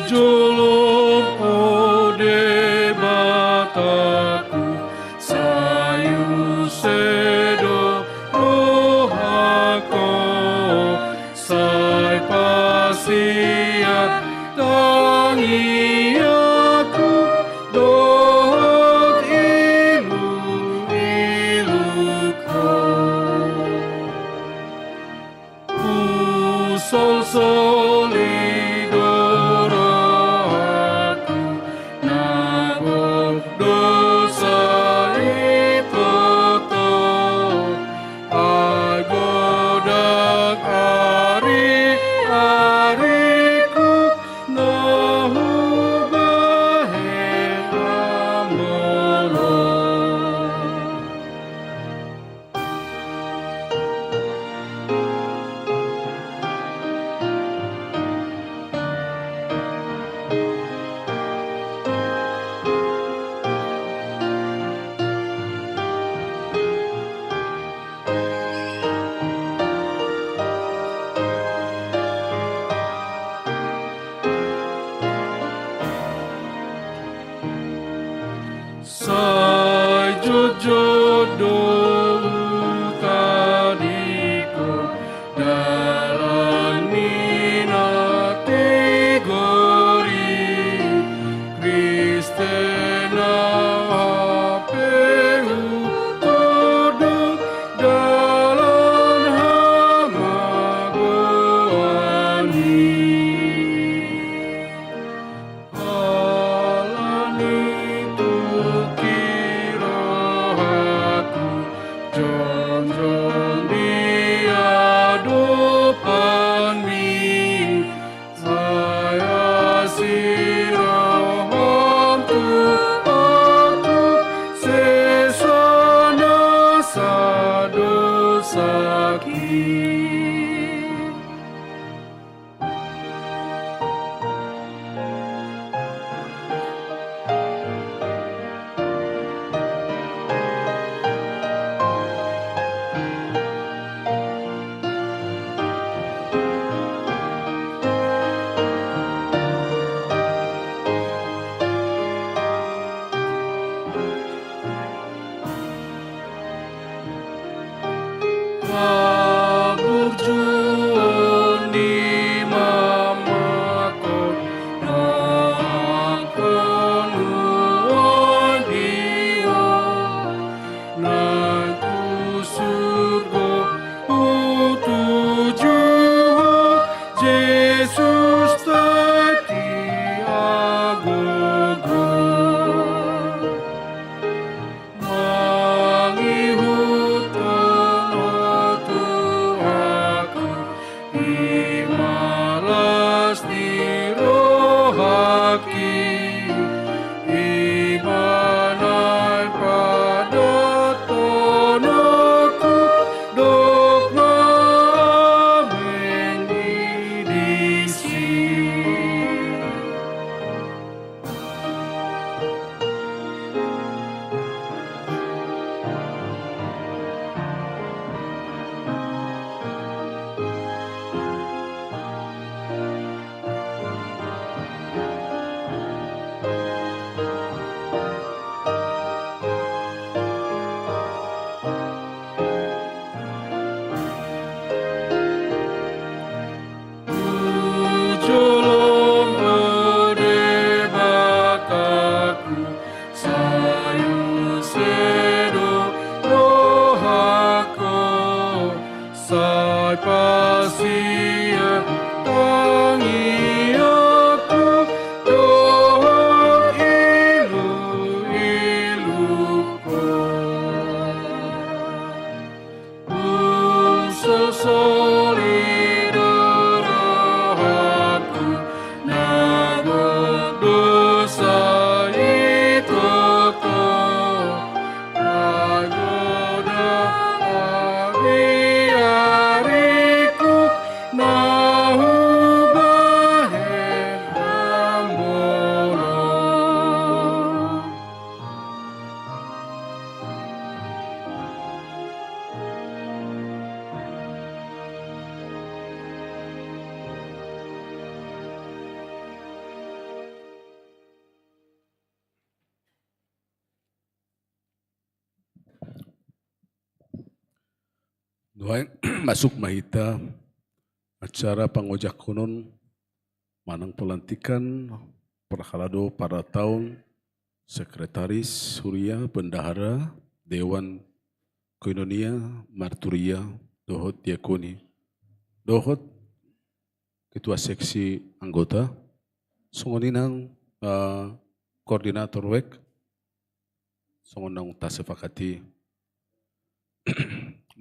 Tujulung ode bataku sayu sedo rohako sai pasiat tangi aku dot ilu usol soli Doain masuk mahita acara pangojak kunon manang pelantikan perhalado pada tahun Sekretaris Surya Bendahara Dewan Koinonia Marturia Dohot Diakoni Dohot Ketua Seksi Anggota Songoninang Koordinator WEK Songonang Tasefakati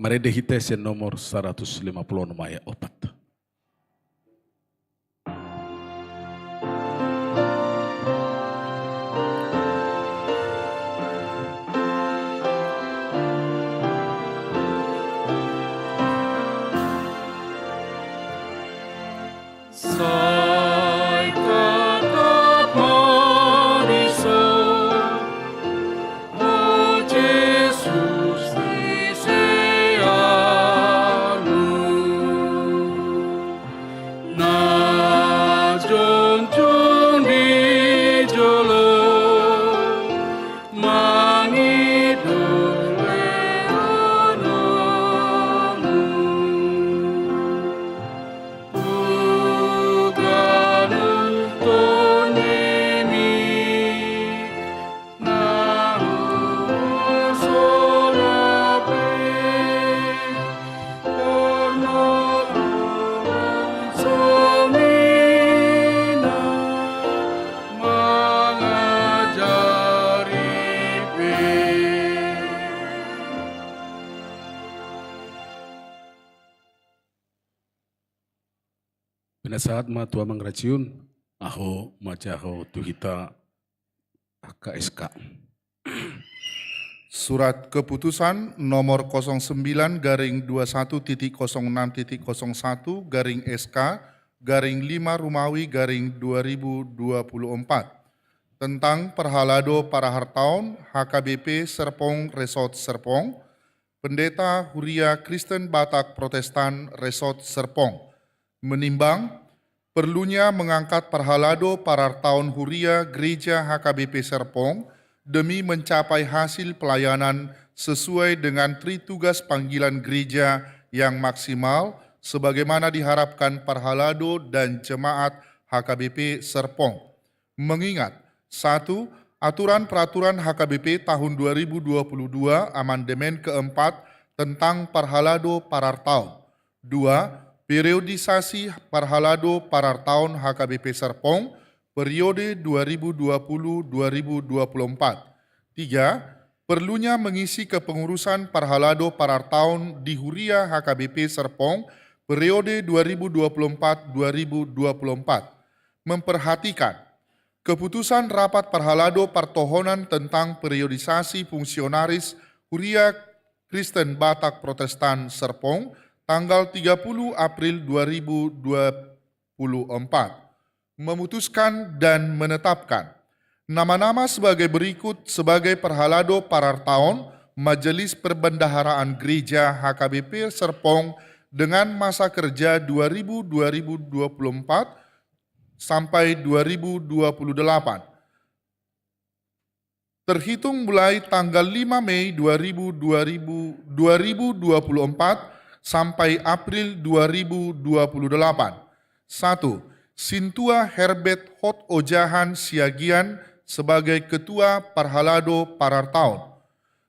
Maredehite sen nomor 150 nomaya opat. Pada saat matua mangraciun, aho macaho tuhita KSK. Surat Keputusan nomor 09-21.06.01/5 Romawi _2024 tentang Perhalado para Hartaun HKBP Serpong Resort Serpong, Pendeta Huria Kristen Batak Protestan Resort Serpong, menimbang perlunya mengangkat Perhalado para Hartaun Huria Gereja HKBP Serpong demi mencapai hasil pelayanan sesuai dengan tritugas panggilan gereja yang maksimal sebagaimana diharapkan Perhalado dan Jemaat HKBP Serpong. Mengingat 1. Aturan Peraturan HKBP tahun 2022 amandemen keempat tentang Perhalado para Hartaun. 2. Periodisasi Perhalado para Hartaun HKBP Serpong periode 2020-2024. 3. Perlunya mengisi kepengurusan Perhalado para Hartaun di Huria HKBP Serpong periode 2024-2024. Memperhatikan keputusan Rapat Perhalado Pertohonan tentang periodisasi fungsionaris Huria Kristen Batak Protestan Serpong tanggal 30 April 2024. Memutuskan dan menetapkan nama-nama sebagai berikut sebagai Perhalado para Hartaun Majelis Perbendaharaan Gereja HKBP Serpong dengan masa kerja 2024 sampai 2028. Terhitung mulai tanggal 5 Mei 2024 sampai April 2028. 1. Sintua Herbert Hot Ojahan Siagian sebagai Ketua Perhalado para Hartaun.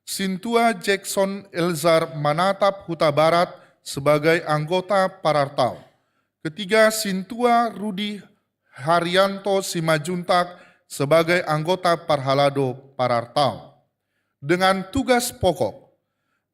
Sintua Jackson Elzar Manatap Huta Barat sebagai anggota para Hartaun. Ketiga, Sintua Rudi Haryanto Simajuntak sebagai anggota Perhalado para Hartaun. Dengan tugas pokok,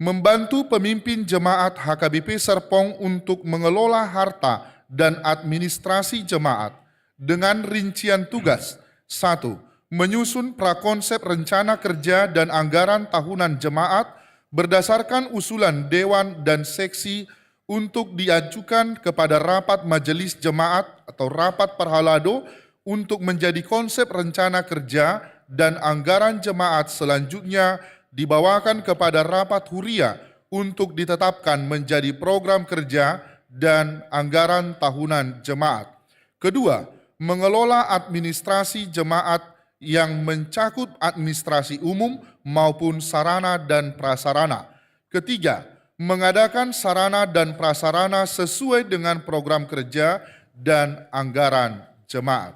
membantu pemimpin jemaat HKBP Serpong untuk mengelola harta dan administrasi jemaat dengan rincian tugas. 1. Menyusun prakonsep rencana kerja dan anggaran tahunan jemaat berdasarkan usulan Dewan dan Seksi untuk diajukan kepada rapat majelis jemaat atau rapat Perhalado untuk menjadi konsep rencana kerja dan anggaran jemaat selanjutnya dibawakan kepada rapat Huria untuk ditetapkan menjadi program kerja dan anggaran tahunan jemaat. Kedua, mengelola administrasi jemaat yang mencakup administrasi umum maupun sarana dan prasarana. Ketiga, mengadakan sarana dan prasarana sesuai dengan program kerja dan anggaran jemaat.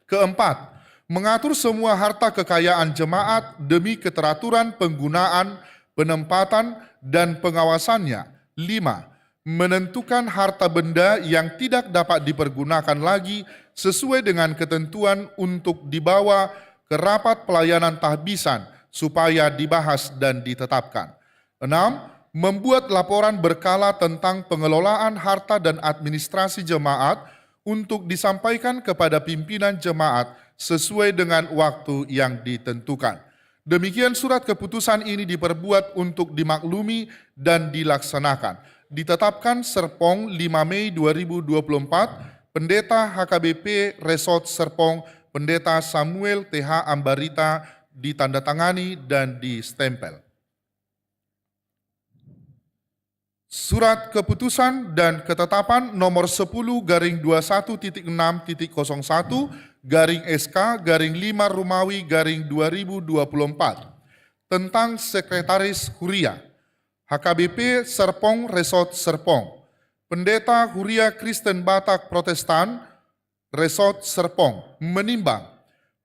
Keempat, mengatur semua harta kekayaan jemaat demi keteraturan penggunaan, penempatan, dan pengawasannya. 5. Menentukan harta benda yang tidak dapat dipergunakan lagi sesuai dengan ketentuan untuk dibawa ke rapat pelayanan tahbisan supaya dibahas dan ditetapkan. 6. Membuat laporan berkala tentang pengelolaan harta dan administrasi jemaat untuk disampaikan kepada pimpinan jemaat sesuai dengan waktu yang ditentukan. Demikian surat keputusan ini diperbuat untuk dimaklumi dan dilaksanakan. Ditetapkan Serpong 5 Mei 2024, Pendeta HKBP Resort Serpong, Pendeta Samuel TH Ambarita, ditandatangani dan distempel. Surat Keputusan dan Ketetapan nomor 10-21.6.01/5 Romawi _2024 tentang Sekretaris Huria HKBP Serpong Resort Serpong, Pendeta Huria Kristen Batak Protestan Resort Serpong, menimbang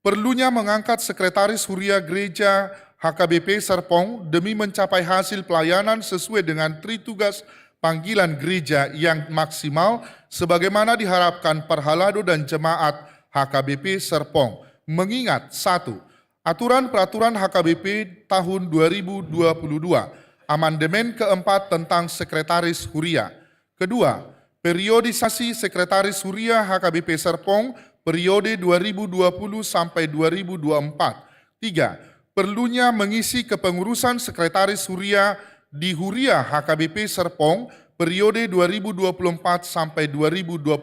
perlunya mengangkat Sekretaris Huria Gereja HKBP Serpong demi mencapai hasil pelayanan sesuai dengan tritugas panggilan gereja yang maksimal sebagaimana diharapkan Perhalado dan Jemaat HKBP Serpong. Mengingat 1. Aturan Peraturan HKBP tahun 2022, amandemen keempat tentang Sekretaris Huria. Kedua, periodisasi Sekretaris Huria HKBP Serpong periode 2020 sampai 2024. 3. perlunya mengisi kepengurusan Sekretaris Huria di Huria HKBP Serpong periode 2024 sampai 2028,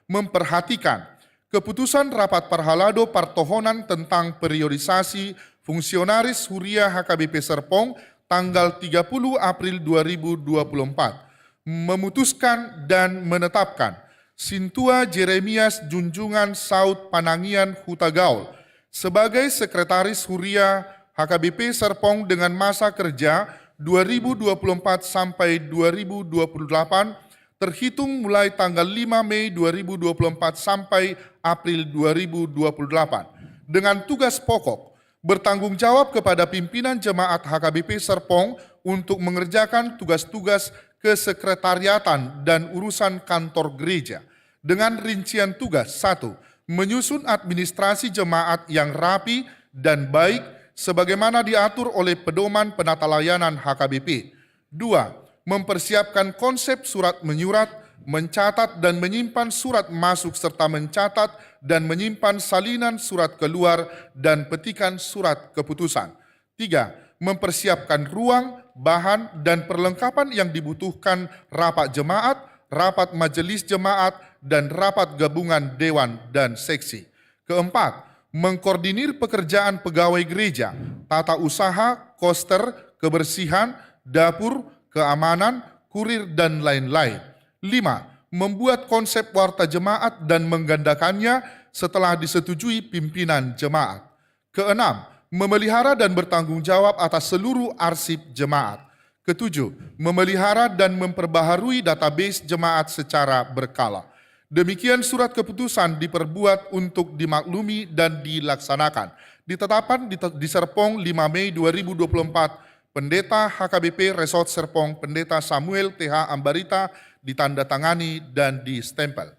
memperhatikan keputusan Rapat Parhalado Partohonan tentang periodisasi fungsionaris Huria HKBP Serpong tanggal 30 April 2024, memutuskan dan menetapkan Sintua Jeremias Junjungan Saud Panangian Hutagaul sebagai Sekretaris Huria HKBP Serpong dengan masa kerja 2024 sampai 2028 terhitung mulai tanggal 5 Mei 2024 sampai April 2028 dengan tugas pokok bertanggung jawab kepada pimpinan jemaat HKBP Serpong untuk mengerjakan tugas-tugas kesekretariatan dan urusan kantor gereja dengan rincian tugas: 1. Menyusun administrasi jemaat yang rapi dan baik sebagaimana diatur oleh pedoman penata layanan HKBP. 2. Mempersiapkan konsep surat menyurat, mencatat dan menyimpan surat masuk serta mencatat dan menyimpan salinan surat keluar dan petikan surat keputusan. 3. Mempersiapkan ruang, bahan, dan perlengkapan yang dibutuhkan rapat jemaat, rapat majelis jemaat, dan rapat gabungan dewan dan seksi. 4. Mengkoordinir pekerjaan pegawai gereja, tata usaha, koster, kebersihan, dapur, keamanan, kurir, dan lain-lain. 5. Membuat konsep warta jemaat dan menggandakannya setelah disetujui pimpinan jemaat. 6. Memelihara dan bertanggung jawab atas seluruh arsip jemaat. 7. Memelihara dan memperbaharui database jemaat secara berkala. Demikian surat keputusan diperbuat untuk dimaklumi dan dilaksanakan. Ditetapkan di Serpong 5 Mei 2024, Pendeta HKBP Resort Serpong, Pendeta Samuel TH Ambarita, ditandatangani dan distempel.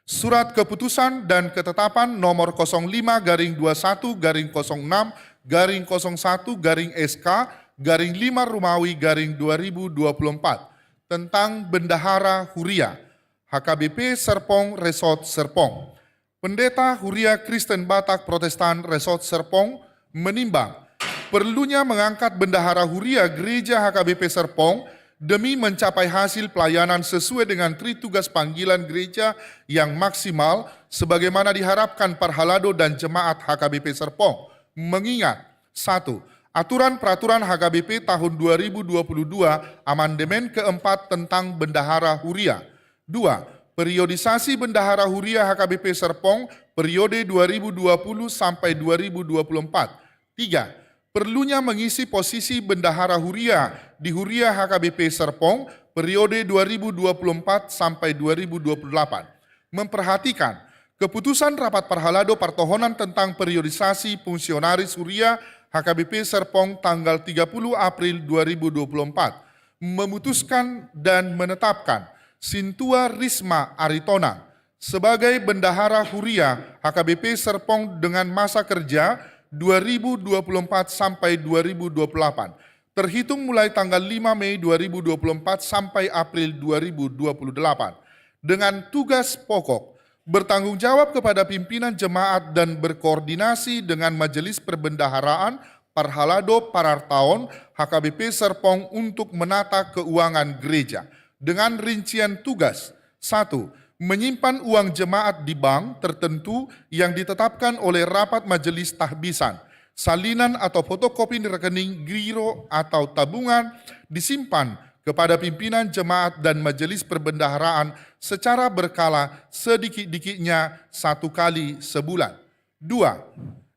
Surat keputusan dan ketetapan nomor 05/21/06/01/SK/5 Romawi /2024 tentang Bendahara Huria HKBP Serpong Resort Serpong. Pendeta Huria Kristen Batak Protestan Resort Serpong menimbang perlunya mengangkat Bendahara Huria Gereja HKBP Serpong demi mencapai hasil pelayanan sesuai dengan tritugas panggilan gereja yang maksimal sebagaimana diharapkan Parhalado dan Jemaat HKBP Serpong. Mengingat: 1. Aturan Peraturan HKBP tahun 2022 Amandemen keempat tentang Bendahara Huria. 2. Periodisasi Bendahara Huria HKBP Serpong periode 2020 sampai 2024. 3. Perlunya mengisi posisi Bendahara Huria di Huria HKBP Serpong periode 2024 sampai 2028. Memperhatikan keputusan Rapat Parhalado Partohonan tentang periodisasi fungsionaris Huria HKBP Serpong tanggal 30 April 2024, memutuskan dan menetapkan Sintua Risma Aritonang sebagai Bendahara Huria HKBP Serpong dengan masa kerja 2024 sampai 2028, terhitung mulai tanggal 5 Mei 2024 sampai April 2028, dengan tugas pokok bertanggung jawab kepada pimpinan jemaat dan berkoordinasi dengan Majelis Perbendaharaan Parhalado Parartaon HKBP Serpong untuk menata keuangan gereja dengan rincian tugas: 1. Menyimpan uang jemaat di bank tertentu yang ditetapkan oleh rapat majelis tahbisan. Salinan atau fotokopi rekening, giro atau tabungan disimpan kepada pimpinan jemaat dan majelis perbendaharaan secara berkala sedikit-dikitnya 1 kali sebulan. 2.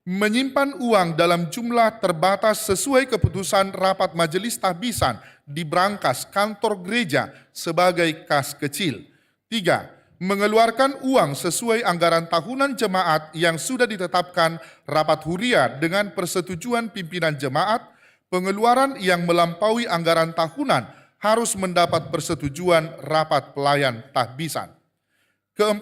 Menyimpan uang dalam jumlah terbatas sesuai keputusan rapat majelis tahbisan di brankas kantor gereja sebagai kas kecil. 3. Mengeluarkan uang sesuai anggaran tahunan jemaat yang sudah ditetapkan rapat huria dengan persetujuan pimpinan jemaat. Pengeluaran yang melampaui anggaran tahunan harus mendapat persetujuan rapat pelayan tahbisan. 4.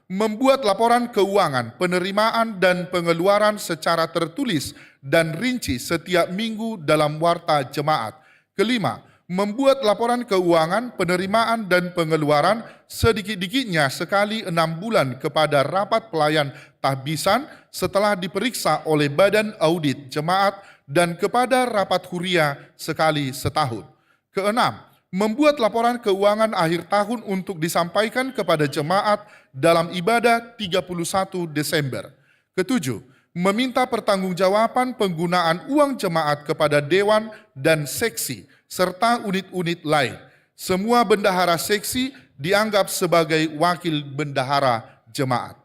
Membuat laporan keuangan, penerimaan dan pengeluaran secara tertulis dan rinci setiap minggu dalam warta jemaat. 5. membuat laporan keuangan, penerimaan, dan pengeluaran sedikit-dikitnya sekali 6 bulan kepada rapat pelayan tahbisan setelah diperiksa oleh Badan Audit Jemaat dan kepada rapat huria sekali setahun. Keenam, membuat laporan keuangan akhir tahun untuk disampaikan kepada jemaat dalam ibadah 31 Desember. Ketujuh, meminta pertanggungjawaban penggunaan uang jemaat kepada dewan dan seksi serta unit-unit lain. Semua bendahara seksi dianggap sebagai wakil bendahara jemaat.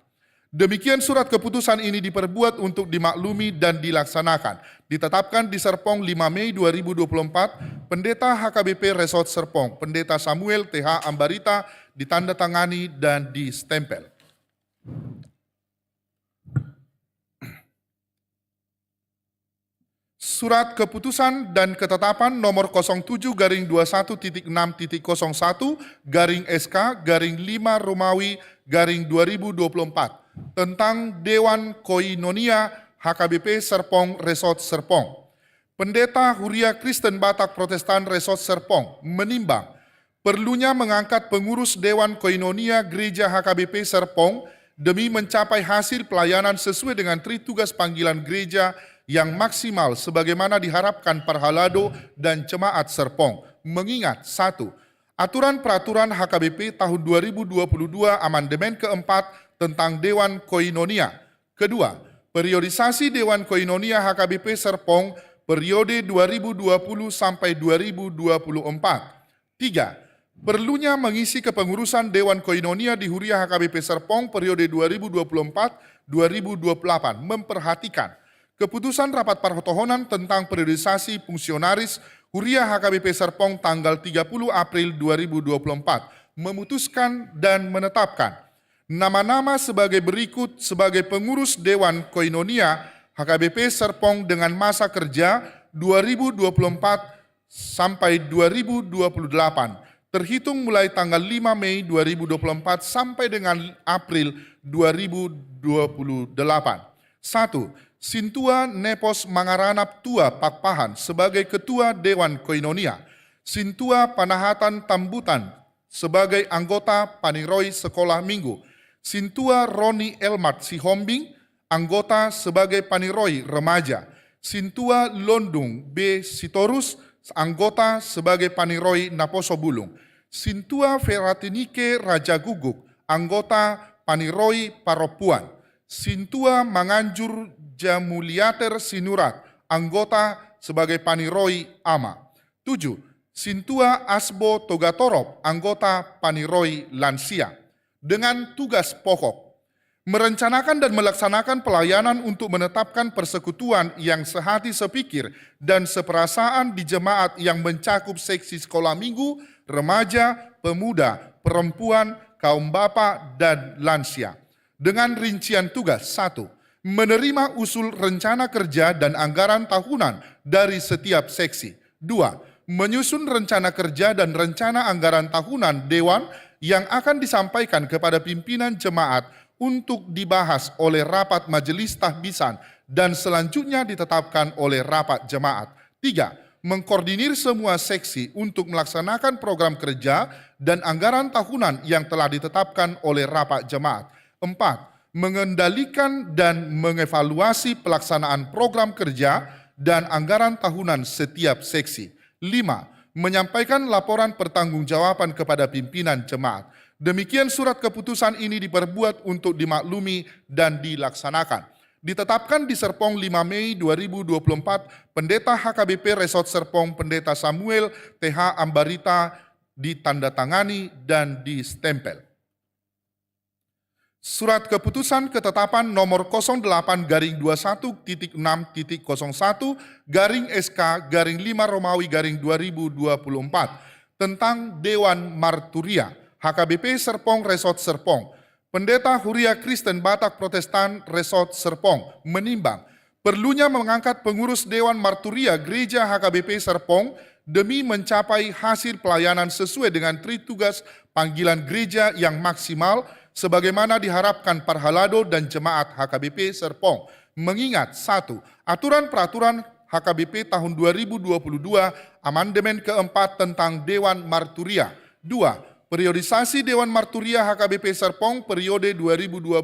Demikian surat keputusan ini diperbuat untuk dimaklumi dan dilaksanakan. Ditetapkan di Serpong 5 Mei 2024, Pendeta HKBP Resort Serpong, Pendeta Samuel TH Ambarita, ditandatangani dan distempel. Surat keputusan dan ketetapan nomor 07-21.6.01/SK/5 Romawi /2024 tentang Dewan Koinonia HKBP Serpong Resort Serpong. Pendeta Huria Kristen Batak Protestan Resort Serpong menimbang perlunya mengangkat pengurus Dewan Koinonia Gereja HKBP Serpong demi mencapai hasil pelayanan sesuai dengan tritugas panggilan gereja yang maksimal sebagaimana diharapkan Parhalado dan Jemaat Serpong. Mengingat 1. Aturan Peraturan HKBP tahun 2022 amandemen keempat tentang Dewan Koinonia. Kedua, periodisasi Dewan Koinonia HKBP Serpong periode 2020 sampai 2024. 3. Perlunya mengisi kepengurusan Dewan Koinonia di Huria HKBP Serpong periode 2024-2028 memperhatikan keputusan rapat perhotohonan tentang periodisasi fungsionaris Huria HKBP Serpong tanggal 30 April 2024 memutuskan dan menetapkan nama-nama sebagai berikut sebagai pengurus Dewan Koinonia HKBP Serpong dengan masa kerja 2024 sampai 2028 terhitung mulai tanggal 5 Mei 2024 sampai dengan April 2028. 1. Sintua Nepos Mangaranap Tua Pakpahan sebagai Ketua Dewan Koinonia. Sintua Panahatan Tambutan sebagai anggota Paniroy Sekolah Minggu. Sintua Roni Elmat Sihombing, anggota sebagai Paniroy Remaja. Sintua Londung B. Sitorus, anggota sebagai Paniroy Naposo Bulung. Sintua Feratinike Raja Guguk, anggota Paniroy Paropuan. Sintua Manganjur Jamuliater Sinurat, anggota sebagai Paniroy Ama. 7. Sintua Asbo Togatorop, anggota Paniroy Lansia. Dengan tugas pokok, merencanakan dan melaksanakan pelayanan untuk menetapkan persekutuan yang sehati sepikir dan seperasaan di jemaat yang mencakup seksi sekolah minggu, remaja, pemuda, perempuan, kaum bapa, dan lansia. Dengan rincian tugas: 1. Menerima usul rencana kerja dan anggaran tahunan dari setiap seksi. 2. Menyusun rencana kerja dan rencana anggaran tahunan Dewan yang akan disampaikan kepada pimpinan jemaat untuk dibahas oleh rapat majelis tahbisan dan selanjutnya ditetapkan oleh rapat jemaat. 3. Mengkoordinir semua seksi untuk melaksanakan program kerja dan anggaran tahunan yang telah ditetapkan oleh rapat jemaat. 4. Mengendalikan dan mengevaluasi pelaksanaan program kerja dan anggaran tahunan setiap seksi. 5. Menyampaikan laporan pertanggungjawaban kepada pimpinan jemaat. Demikian surat keputusan ini diperbuat untuk dimaklumi dan dilaksanakan. Ditetapkan di Serpong 5 Mei 2024, Pendeta HKBP Resort Serpong Pendeta Samuel TH Ambarita ditandatangani dan distempel. Surat keputusan ketetapan nomor 08-21.6.01/SK/5 Romawi /2024 tentang Dewan Marturia HKBP Serpong Resort Serpong. Pendeta Huria Kristen Batak Protestan Resort Serpong menimbang perlunya mengangkat pengurus Dewan Marturia Gereja HKBP Serpong demi mencapai hasil pelayanan sesuai dengan tritugas panggilan gereja yang maksimal sebagaimana diharapkan Parhalado dan Jemaat HKBP Serpong. Mengingat 1. Aturan Peraturan HKBP tahun 2022, amandemen keempat tentang Dewan Marturia. 2. Periodisasi Dewan Marturia HKBP Serpong periode 2020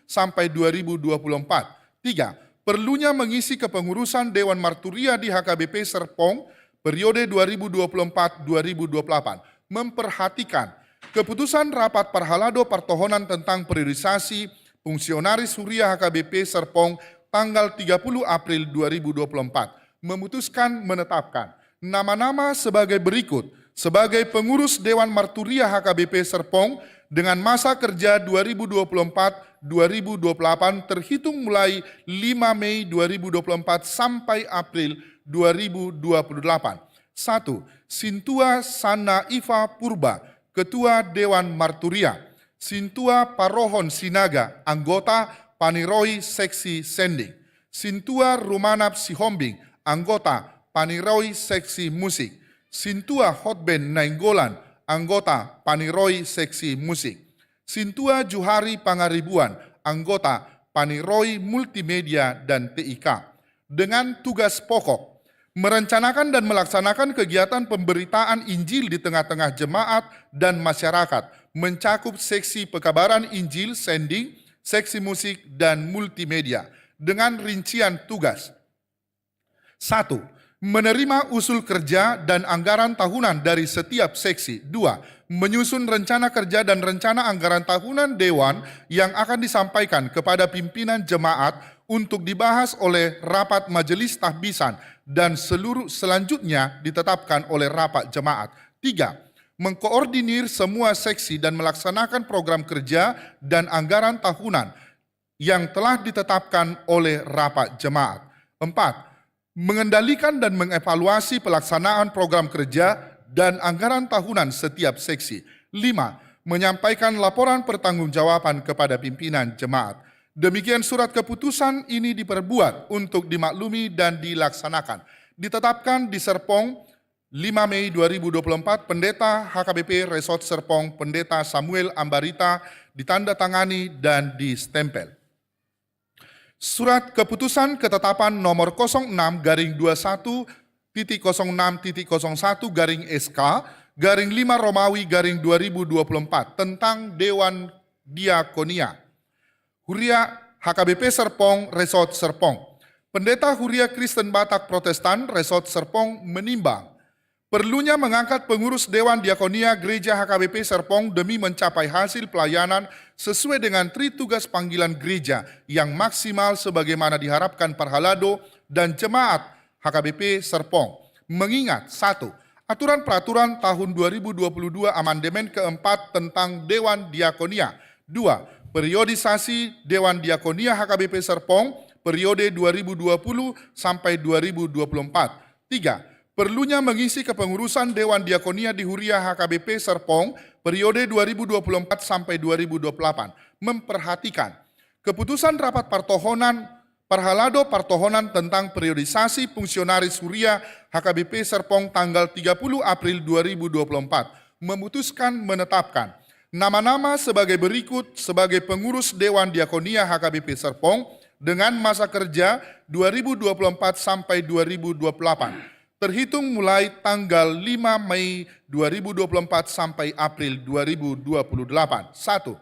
sampai 2024. 3. Perlunya mengisi kepengurusan Dewan Marturia di HKBP Serpong periode 2024-2028. Memperhatikan keputusan Rapat Parhalado Partohonan tentang periodisasi Fungsionaris Huria HKBP Serpong tanggal 30 April 2024 memutuskan menetapkan nama-nama sebagai berikut sebagai pengurus Dewan Marturia HKBP Serpong dengan masa kerja 2024-2028 terhitung mulai 5 Mei 2024 sampai April 2028. 1. Sintua Sana Iva Purba, Ketua Dewan Marturia. Sintua Parohon Sinaga, anggota Paniroi Seksi Sending. Sintua Rumanap Sihombing, anggota Paniroi Seksi Musik. Sintua Hotben Nainggolan, anggota Paniroi Seksi Musik. Sintua Juhari Pangaribuan, anggota Paniroi Multimedia dan TIK. Dengan tugas pokok merencanakan dan melaksanakan kegiatan pemberitaan Injil di tengah-tengah jemaat dan masyarakat, mencakup seksi pekabaran Injil, sending, seksi musik, dan multimedia. Dengan rincian tugas. 1. Menerima usul kerja dan anggaran tahunan dari setiap seksi. 2. Menyusun rencana kerja dan rencana anggaran tahunan Dewan yang akan disampaikan kepada pimpinan jemaat untuk dibahas oleh rapat majelis tahbisan dan selanjutnya ditetapkan oleh rapat jemaat. 3. Mengkoordinir semua seksi dan melaksanakan program kerja dan anggaran tahunan yang telah ditetapkan oleh rapat jemaat. 4. Mengendalikan dan mengevaluasi pelaksanaan program kerja dan anggaran tahunan setiap seksi. 5. Menyampaikan laporan pertanggungjawaban kepada pimpinan jemaat. Demikian surat keputusan ini diperbuat untuk dimaklumi dan dilaksanakan. Ditetapkan di Serpong 5 Mei 2024, Pendeta HKBP Resort Serpong, Pendeta Samuel Ambarita, ditandatangani dan distempel. Surat keputusan ketetapan nomor 06-06.01-5 Romawi 2024 tentang Dewan Diakonia. Huria HKBP Serpong, Resort Serpong. Pendeta Huria Kristen Batak Protestan, Resort Serpong menimbang perlunya mengangkat pengurus Dewan Diakonia Gereja HKBP Serpong demi mencapai hasil pelayanan sesuai dengan tritugas panggilan gereja yang maksimal sebagaimana diharapkan Parhalado dan Jemaat HKBP Serpong. Mengingat 1. Aturan Peraturan tahun 2022 amandemen keempat tentang Dewan Diakonia. 2. Periodisasi Dewan Diakonia HKBP Serpong periode 2020 sampai 2024. 3. Perlunya mengisi kepengurusan Dewan Diakonia di Huria HKBP Serpong periode 2024 sampai 2028. Memperhatikan keputusan Rapat Parhalado Partohonan tentang periodisasi fungsionaris Huria HKBP Serpong tanggal 30 April 2024 memutuskan menetapkan nama-nama sebagai berikut sebagai pengurus Dewan Diakonia HKBP Serpong dengan masa kerja 2024 sampai 2028. Terhitung mulai tanggal 5 Mei 2024 sampai April 2028. 1.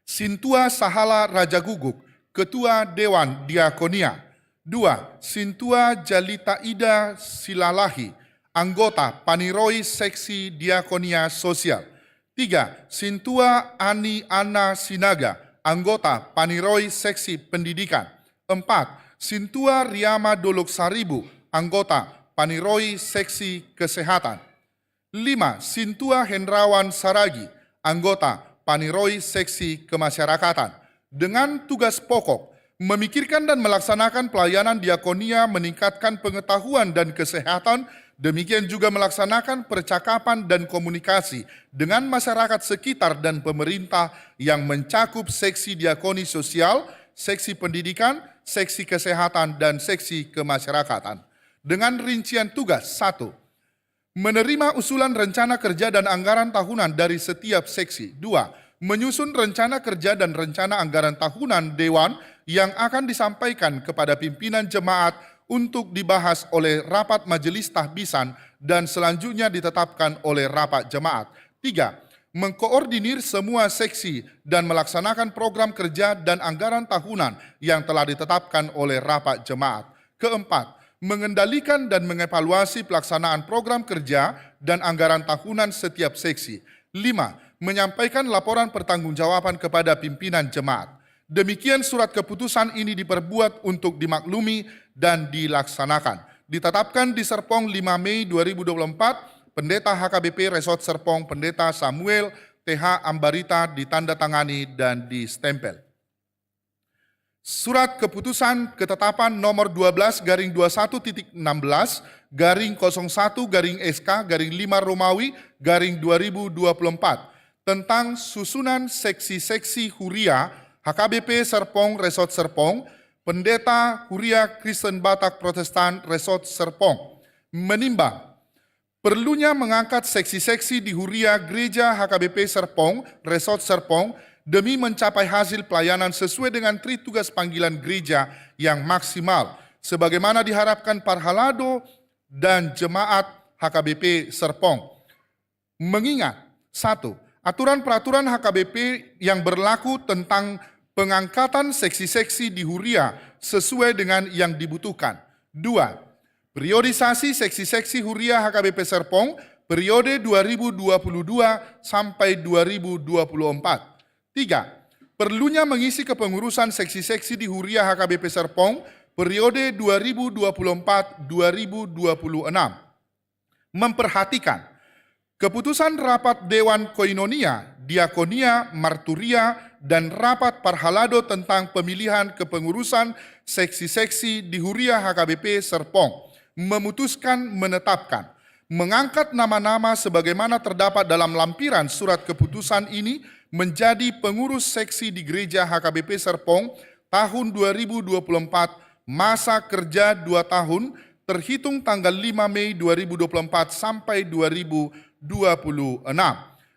Sintua Sahala Raja Guguk, Ketua Dewan Diakonia. 2. Sintua Jalita Ida Silalahi, anggota Paniroi Seksi Diakonia Sosial. 3. Sintua Ani Ana Sinaga, anggota Paniroi Seksi Pendidikan. 4. Sintua Riama Dolok Saribu, anggota Paniroi Seksi Kesehatan. 5. Sintua Hendrawan Saragi, anggota Paniroi Seksi Kemasyarakatan. Dengan tugas pokok, memikirkan dan melaksanakan pelayanan diakonia, meningkatkan pengetahuan dan kesehatan, demikian juga melaksanakan percakapan dan komunikasi dengan masyarakat sekitar dan pemerintah yang mencakup seksi diakoni sosial, seksi pendidikan, seksi kesehatan, dan seksi kemasyarakatan. Dengan rincian tugas: 1. Menerima usulan rencana kerja dan anggaran tahunan dari setiap seksi. 2. Menyusun rencana kerja dan rencana anggaran tahunan Dewan yang akan disampaikan kepada pimpinan jemaat untuk dibahas oleh rapat majelis tahbisan dan selanjutnya ditetapkan oleh rapat jemaat. 3. Mengkoordinir semua seksi dan melaksanakan program kerja dan anggaran tahunan yang telah ditetapkan oleh rapat jemaat. 4. Mengendalikan dan mengevaluasi pelaksanaan program kerja dan anggaran tahunan setiap seksi. 5. Menyampaikan laporan pertanggungjawaban kepada pimpinan jemaat. Demikian surat keputusan ini diperbuat untuk dimaklumi dan dilaksanakan. Ditetapkan di Serpong 5 Mei 2024, Pendeta HKBP Resort Serpong, Pendeta Samuel TH Ambarita ditandatangani dan distempel. Surat keputusan ketetapan nomor 12/21.16/01/SK/5 Romawi /2024 tentang susunan seksi-seksi Huria HKBP Serpong Resort Serpong, Pendeta Huria Kristen Batak Protestan Resort Serpong, menimbang perlunya mengangkat seksi-seksi di Huria Gereja HKBP Serpong Resort Serpong demi mencapai hasil pelayanan sesuai dengan tugas panggilan gereja yang maksimal, sebagaimana diharapkan Parhalado dan Jemaat HKBP Serpong. Mengingat, 1. Aturan peraturan HKBP yang berlaku tentang pengangkatan seksi-seksi di Huria sesuai dengan yang dibutuhkan. 2. Periodisasi seksi-seksi Huria HKBP Serpong periode 2022 sampai 2024. 3. Perlunya mengisi kepengurusan seksi-seksi di Huria HKBP Serpong periode 2024-2026. Memperhatikan keputusan rapat Dewan Koinonia, Diakonia, Marturia, dan rapat Parhalado tentang pemilihan kepengurusan seksi-seksi di Huria HKBP Serpong memutuskan menetapkan, mengangkat nama-nama sebagaimana terdapat dalam lampiran surat keputusan ini menjadi pengurus seksi di Gereja HKBP Serpong tahun 2024, masa kerja 2 tahun, terhitung tanggal 5 Mei 2024 sampai 2026,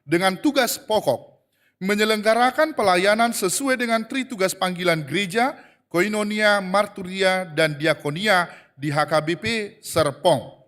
dengan tugas pokok menyelenggarakan pelayanan sesuai dengan tugas panggilan gereja, koinonia, marturia, dan diakonia di HKBP Serpong.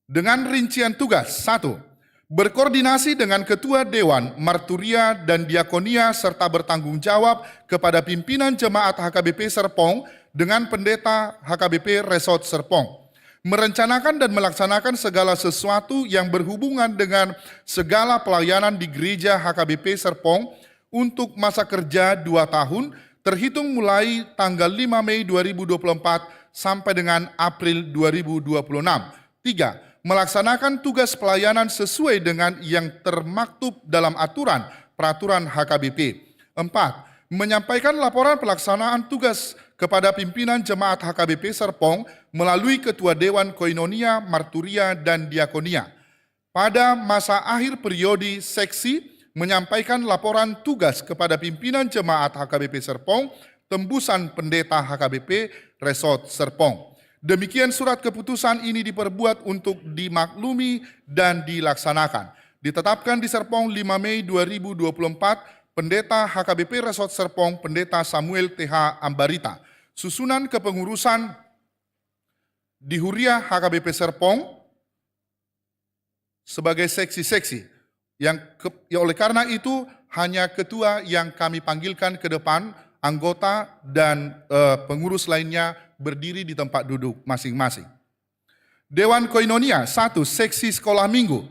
Dengan rincian tugas, 1. Berkoordinasi dengan Ketua Dewan, Marturia, dan Diakonia serta bertanggung jawab kepada pimpinan Jemaat HKBP Serpong dengan Pendeta HKBP Resort Serpong. Merencanakan dan melaksanakan segala sesuatu yang berhubungan dengan segala pelayanan di Gereja HKBP Serpong untuk masa kerja 2 tahun, terhitung mulai tanggal 5 Mei 2024 sampai dengan April 2026. 3. Melaksanakan tugas pelayanan sesuai dengan yang termaktub dalam aturan peraturan HKBP. 4. Menyampaikan laporan pelaksanaan tugas kepada pimpinan Jemaat HKBP Serpong melalui Ketua Dewan Koinonia, Marturia, dan Diakonia. Pada masa akhir periode seksi, menyampaikan laporan tugas kepada pimpinan Jemaat HKBP Serpong, tembusan Pendeta HKBP Resort Serpong. Demikian surat keputusan ini diperbuat untuk dimaklumi dan dilaksanakan. Ditetapkan di Serpong 5 Mei 2024, Pendeta HKBP Resort Serpong, Pendeta Samuel TH Ambarita. Susunan kepengurusan di Huria HKBP Serpong sebagai seksi-seksi. Oleh karena itu, hanya ketua yang kami panggilkan ke depan, anggota dan pengurus lainnya berdiri di tempat duduk masing-masing. Dewan Koinonia, 1. Seksi Sekolah Minggu.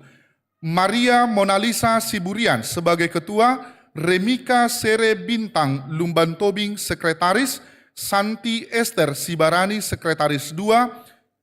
Maria Monalisa Siburian sebagai ketua, Remika Sere Bintang Lumbantobing Sekretaris, Santi Esther Sibarani Sekretaris 2,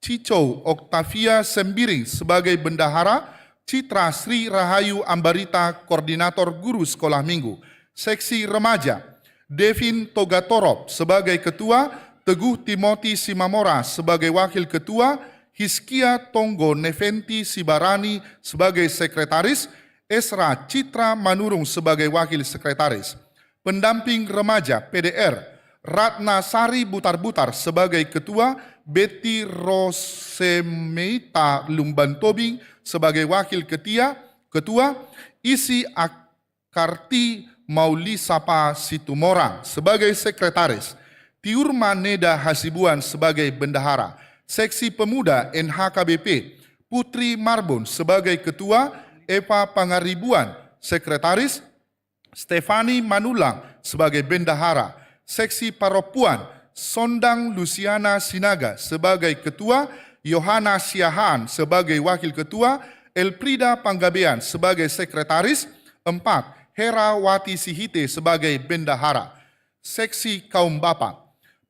Cicou Octavia Sembiring sebagai bendahara, Citra Sri Rahayu Ambarita Koordinator Guru Sekolah Minggu. Seksi Remaja, Devin Togatorop sebagai ketua, Teguh Timothy Simamora sebagai wakil ketua, Hiskia Tonggo Neventi Sibarani sebagai sekretaris, Esra Citra Manurung sebagai wakil sekretaris. Pendamping remaja PDR, Ratna Sari Butar-Butar sebagai ketua, Betty Rosemeita Lumbantobing sebagai wakil ketua, Isi Akarti Mauli Sapa Situmorang sebagai sekretaris, Tiur Maneda Hasibuan sebagai bendahara, Seksi Pemuda NHKBP, Putri Marbon sebagai ketua, Eva Pangaribuan sekretaris, Stefani Manulang sebagai bendahara, Seksi Paropuan, Sondang Luciana Sinaga sebagai ketua, Yohana Siahaan sebagai wakil ketua, Elprida Panggabean sebagai sekretaris, 4. Hera Wati Sihite sebagai bendahara, Seksi Kaum Bapak,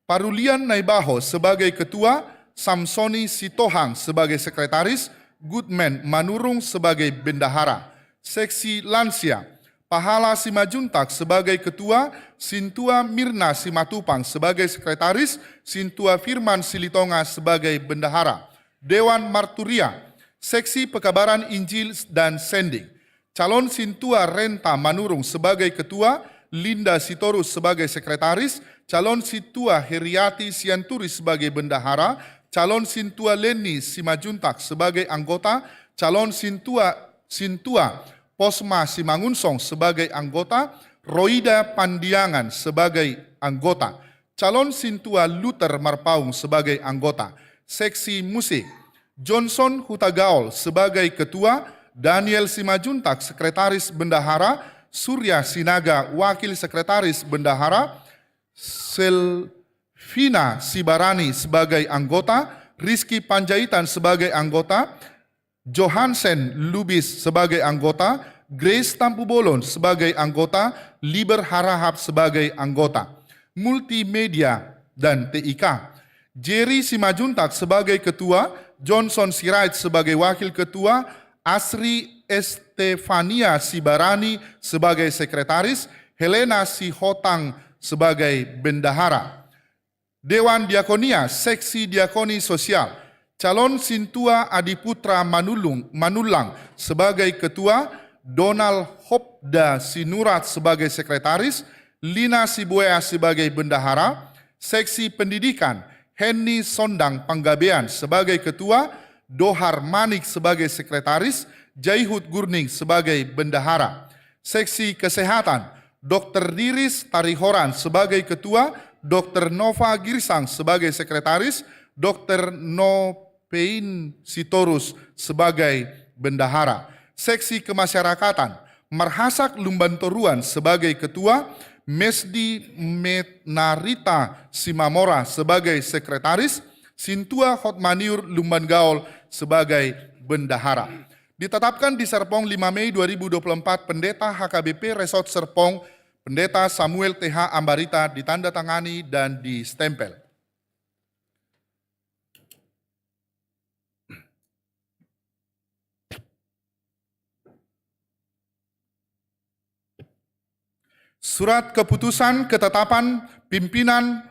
Parulian Naibaho sebagai ketua, Samsoni Sitohang sebagai sekretaris, Goodman Manurung sebagai bendahara, Seksi Lansia, Pahala Simajuntak sebagai ketua, Sintua Mirna Simatupang sebagai sekretaris, Sintua Firman Silitonga sebagai bendahara, Dewan Marturia, Seksi Pekabaran Injil dan Sending, calon Sintua Renta Manurung sebagai ketua, Linda Sitorus sebagai sekretaris, calon Sintua Heriati Sianturi sebagai bendahara, calon Sintua Leni Simajuntak sebagai anggota, calon Sintua Posma Simangunsong sebagai anggota, Roida Pandiangan sebagai anggota, calon Sintua Luther Marpaung sebagai anggota, Seksi Musik, Johnson Hutagaol sebagai ketua, Daniel Simajuntak sekretaris bendahara, Surya Sinaga wakil sekretaris bendahara, Selvina Sibarani sebagai anggota, Rizky Panjaitan sebagai anggota, Johansen Lubis sebagai anggota, Grace Tampubolon sebagai anggota, Liber Harahap sebagai anggota, Multimedia dan TIK, Jerry Simajuntak sebagai ketua, Johnson Sirait sebagai wakil ketua, Asri Estefania Sibarani sebagai sekretaris, Helena Sihotang sebagai bendahara. Dewan Diakonia, Seksi Diakoni Sosial, calon Sintua Adiputra Manulang sebagai ketua, Donald Hopda Sinurat sebagai sekretaris, Lina Sibuea sebagai bendahara. Seksi Pendidikan, Henny Sondang Panggabean sebagai ketua, Dohar Manik sebagai sekretaris, Jaihud Gurning sebagai bendahara. Seksi Kesehatan, Dr. Diris Tarihoran sebagai ketua, Dr. Nova Girsang sebagai sekretaris, Dr. Nopein Sitorus sebagai bendahara. Seksi Kemasyarakatan, Marhasak Lumbantoruan sebagai ketua, Mesdi Metnarita Simamora sebagai sekretaris, Sintua Hotmaniur Lumban Gaul sebagai bendahara. Ditetapkan di Serpong 5 Mei 2024, Pendeta HKBP Resort Serpong, Pendeta Samuel TH Ambarita ditandatangani dan distempel. Surat Keputusan Ketetapan Pimpinan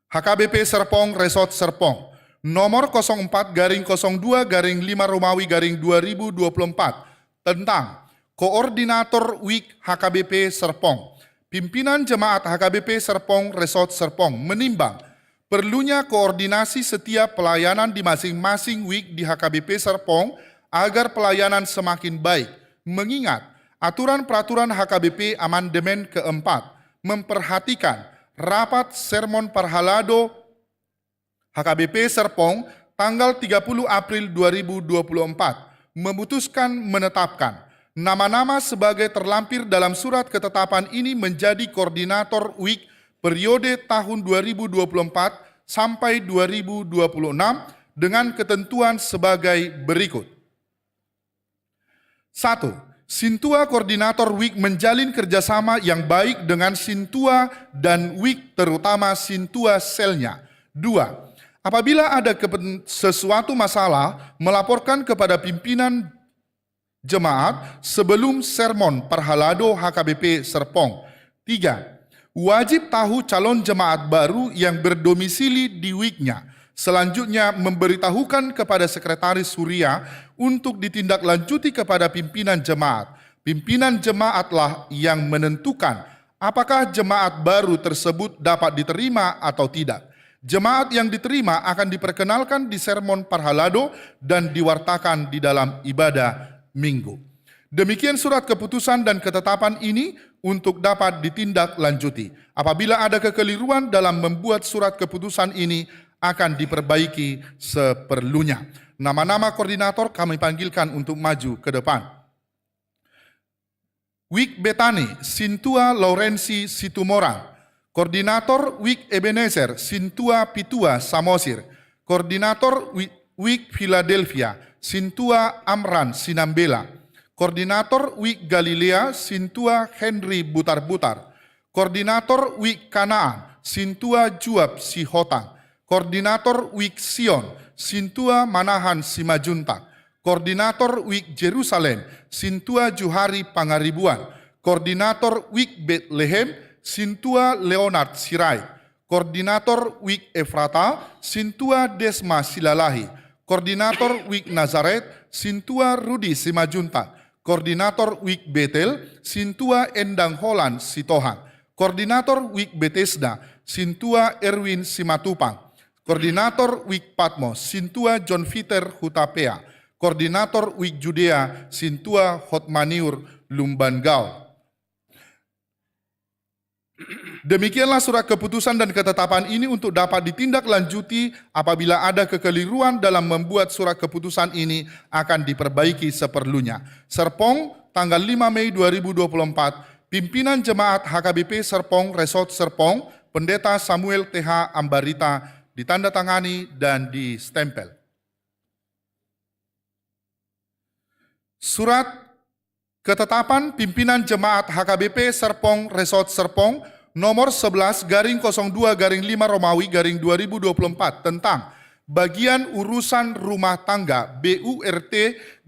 HKBP Serpong Resort Serpong nomor 04/02/5 Romawi /2024 tentang Koordinator WIK HKBP Serpong. Pimpinan Jemaat HKBP Serpong Resort Serpong menimbang perlunya koordinasi setiap pelayanan di masing-masing WIK di HKBP Serpong agar pelayanan semakin baik, mengingat aturan peraturan HKBP amandemen keempat memperhatikan rapat sermon Parhalado HKBP Serpong tanggal 30 April 2024 memutuskan menetapkan nama-nama sebagai terlampir dalam surat ketetapan ini menjadi koordinator WIK periode tahun 2024 sampai 2026 dengan ketentuan sebagai berikut. 1. Sintua Koordinator WIK menjalin kerjasama yang baik dengan Sintua dan WIK terutama Sintua selnya. 2. Apabila ada sesuatu masalah, melaporkan kepada pimpinan jemaat sebelum sermon Parhalado HKBP Serpong. 3. Wajib tahu calon jemaat baru yang berdomisili di WIK-nya. Selanjutnya memberitahukan kepada Sekretaris Surya untuk ditindaklanjuti kepada pimpinan jemaat. Pimpinan jemaatlah yang menentukan apakah jemaat baru tersebut dapat diterima atau tidak. Jemaat yang diterima akan diperkenalkan di sermon Parhalado dan diwartakan di dalam ibadah minggu. Demikian surat keputusan dan ketetapan ini untuk dapat ditindaklanjuti. Apabila ada kekeliruan dalam membuat surat keputusan ini, akan diperbaiki seperlunya. Nama-nama koordinator kami panggilkan untuk maju ke depan. Wik Betani, Sintua Laurensi Situmorang. Koordinator Wik Ebenezer, Sintua Pitua Samosir. Koordinator Wik Philadelphia, Sintua Amran Sinambela. Koordinator Wik Galilea, Sintua Henry Butar-Butar. Koordinator Wik Kanaan, Sintua Juab Sihotang. Koordinator Wik Sion, Sintua Manahan Simajuntak. Koordinator Wik Jerusalem, Sintua Juhari Pangaribuan. Koordinator Wik Bethlehem, Sintua Leonard Sirait. Koordinator Wik Efrata, Sintua Desma Silalahi. Koordinator Wik Nazaret, Sintua Rudi Simajuntak. Koordinator Wik Betel, Sintua Endang Holland Sitohang. Koordinator Wik Bethesda, Sintua Erwin Simatupang. Koordinator Wik Patmos, Sintua John Peter Hutapea. Koordinator Wik Judea, Sintua Hotmaniur Lumbangau. Demikianlah surat keputusan dan ketetapan ini untuk dapat ditindaklanjuti. Apabila ada kekeliruan dalam membuat surat keputusan ini, akan diperbaiki seperlunya. Serpong, tanggal 5 Mei 2024, Pimpinan Jemaat HKBP Serpong, Resort Serpong, Pendeta Samuel TH Ambarita, ditandatangani dan distempel. Surat ketetapan pimpinan Jemaat HKBP Serpong Resort Serpong nomor 11/02/5 Romawi/2024 tentang bagian urusan rumah tangga BURT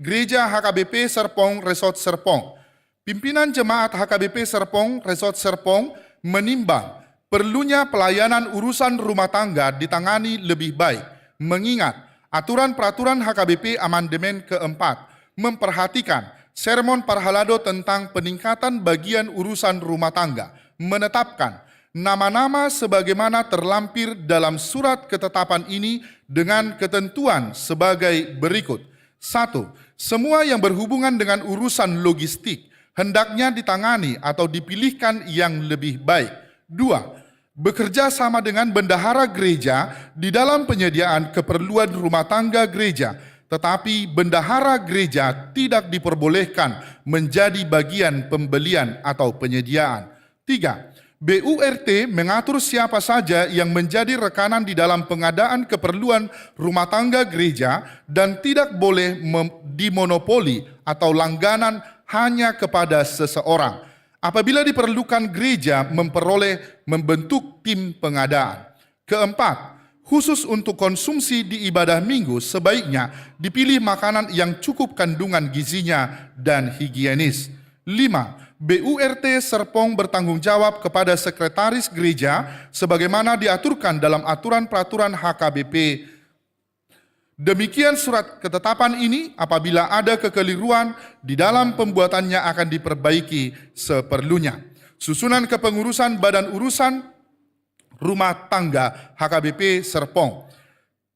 Gereja HKBP Serpong Resort Serpong. Pimpinan Jemaat HKBP Serpong Resort Serpong menimbang perlunya pelayanan urusan rumah tangga ditangani lebih baik, mengingat aturan peraturan HKBP amandemen keempat memperhatikan sermon Parhalado tentang peningkatan bagian urusan rumah tangga, menetapkan nama-nama sebagaimana terlampir dalam surat ketetapan ini dengan ketentuan sebagai berikut. 1. Semua yang berhubungan dengan urusan logistik hendaknya ditangani atau dipilihkan yang lebih baik. 2. Bekerja sama dengan bendahara gereja di dalam penyediaan keperluan rumah tangga gereja, tetapi bendahara gereja tidak diperbolehkan menjadi bagian pembelian atau penyediaan. 3. BURT mengatur siapa saja yang menjadi rekanan di dalam pengadaan keperluan rumah tangga gereja dan tidak boleh dimonopoli atau langganan hanya kepada seseorang. Apabila diperlukan gereja membentuk tim pengadaan. 4. Khusus untuk konsumsi di ibadah minggu sebaiknya dipilih makanan yang cukup kandungan gizinya dan higienis. 5. BURT Serpong bertanggung jawab kepada sekretaris gereja sebagaimana diaturkan dalam aturan peraturan HKBP. Demikian surat ketetapan ini, apabila ada kekeliruan di dalam pembuatannya akan diperbaiki seperlunya. Susunan kepengurusan Badan Urusan Rumah Tangga HKBP Serpong.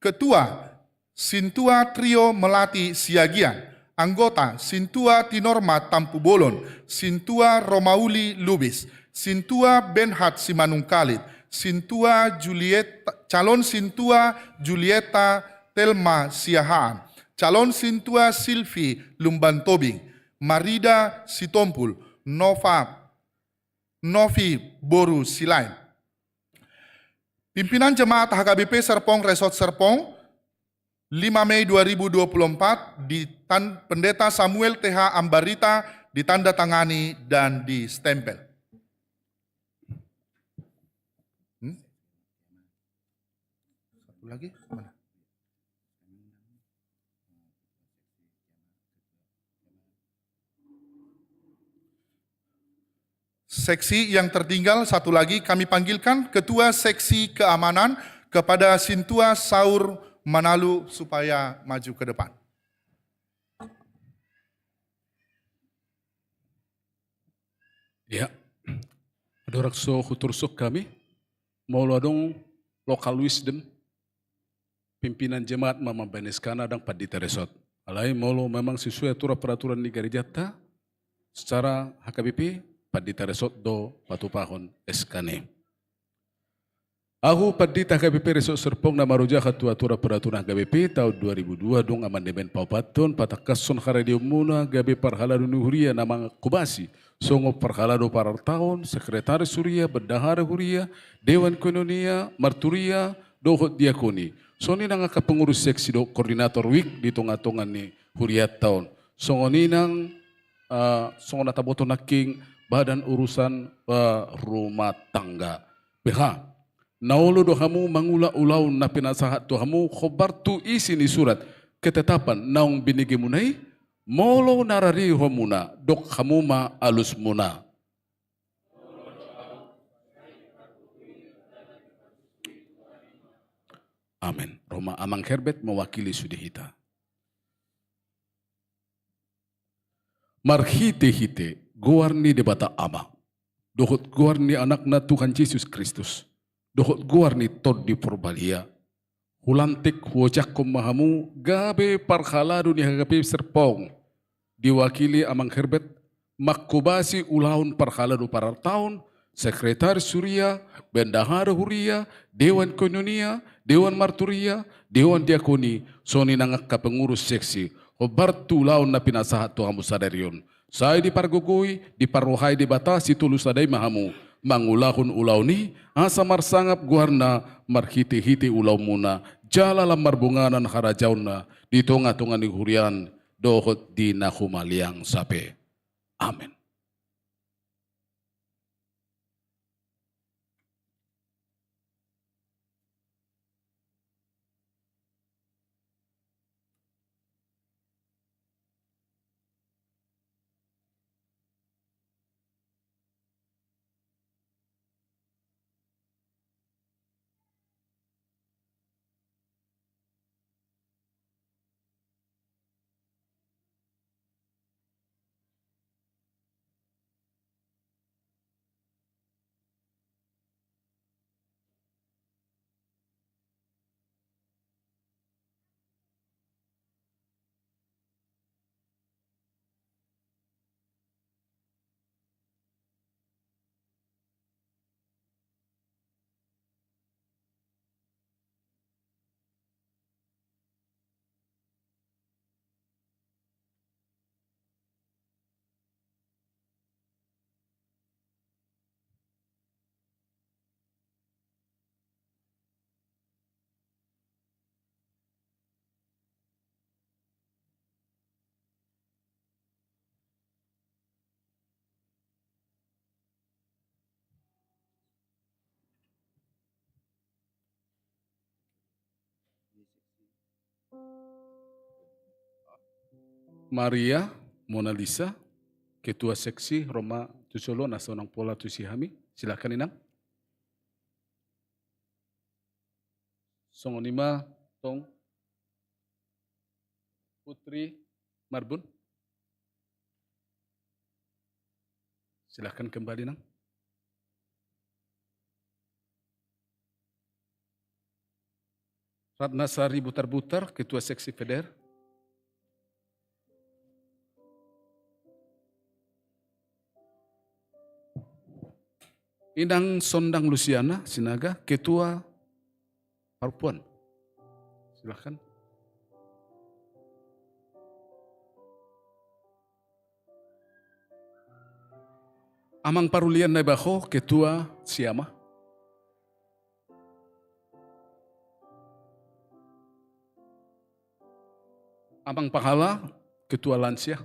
Ketua, Sintua Trio Melati Siagian. Anggota, Sintua Tinorma Tampu Bolon. Sintua Romauli Lubis. Sintua Benhat Simanungkalit. Sintua Julieta, calon Sintua Julieta Telma Siahaan, calon Sintua Silvi Lumbantobing, Marida Sitompul, Novi Boru Silain. Pimpinan Jemaat HKBP Serpong Resort Serpong, 5 Mei 2024, Pendeta Samuel TH Ambarita, ditandatangani dan distempel. Satu lagi, mana? Seksi yang tertinggal satu lagi kami panggilkan Ketua Seksi Keamanan kepada Sintua Saur Manalu supaya maju ke depan. Ya, ada rakso hutursuk kami, mau ladong lokal wisdom, pimpinan jemaat Mama Beneskana dan Padita Resort. Alai mau memang sesuai aturan peraturan di gereja secara HKBP Pandita Resort do Patupahon Eskane. Aku Pandita KBP Resort Serpong na maruja ketua-tura peraturan KBP tahun 2002 dong amandemen paupaton patakason karadio muna gabe parhala huria namang kubasi songo parhala do parar tahun sekretaris huria bendahara huria dewan koinonia marturia dohot diakoni soni nang pengurus seksi do koordinator wik di tonga-tongan ni huria tahun songo ninang songo nataboto naking badan urusan rumah tangga BH. Naolo do hamu mangula ulau na pinasahat to hamu khobar tu isi ni surat ketetapan naung binigi munai molo narari homuna dok hamu ma alus muna. Amin. Roma Amang Herbert mewakili Sudihita. Marhite-hite goarni debata ama. Dohot goarni anakna Tuhan Yesus Kristus. Dohot guarni tod di Purbalia. Hulantik wajak mahamu gabe parhala dunia gabe serpong. Diwakili Amang Herbert makubasi ulaun parhala du parar tahun. Sekretaris Surya, Bendahara Huria, Dewan Koinonia, Dewan Marturia, Dewan Diakoni, soni nangak ka pengurus seksi. Hobartu ulaun na pinasahat tuhamu sadarion. Saya dipargugui, diparuhai dibatasi tulus adai mahamu. Mangulahun ulau ni asa marsangap guarna marhiti-hiti ulau muna jala lamar bunganan harajauna di tonga-tonga ni hurian dohot di nahumaliang sape. Amin. Maria Mona Lisa, Ketua Seksi Roma Tusolo Nasional Pola Tusihami, silakan Inang. Songonima Tong Putri Marbun, silakan kembali Nang. Ratna Sari Butar-Butar, Ketua Seksi Feder. Inang Sondang Luciana Sinaga, Ketua Parpuan. Silakan. Amang Parulian Naibaho, Ketua Siama. Amang Pahala, Ketua Lansia.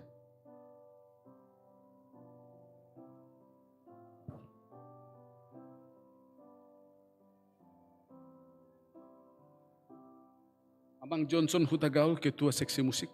Amang Johnson Hutagaul, Ketua Seksi Musik.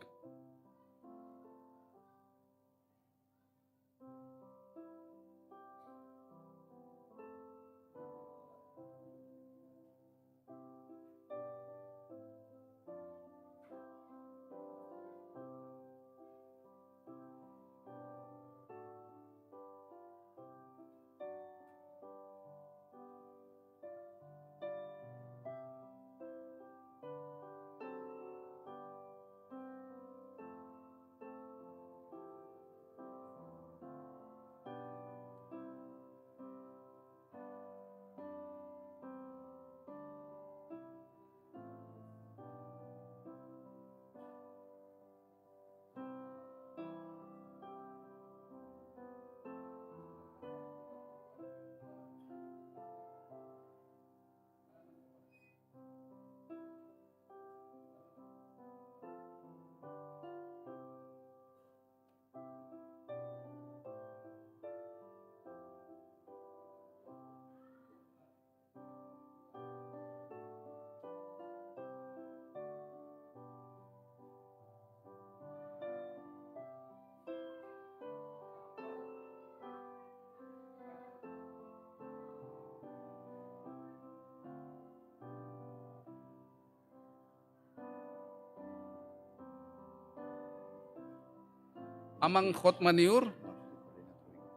amang khotmaniur,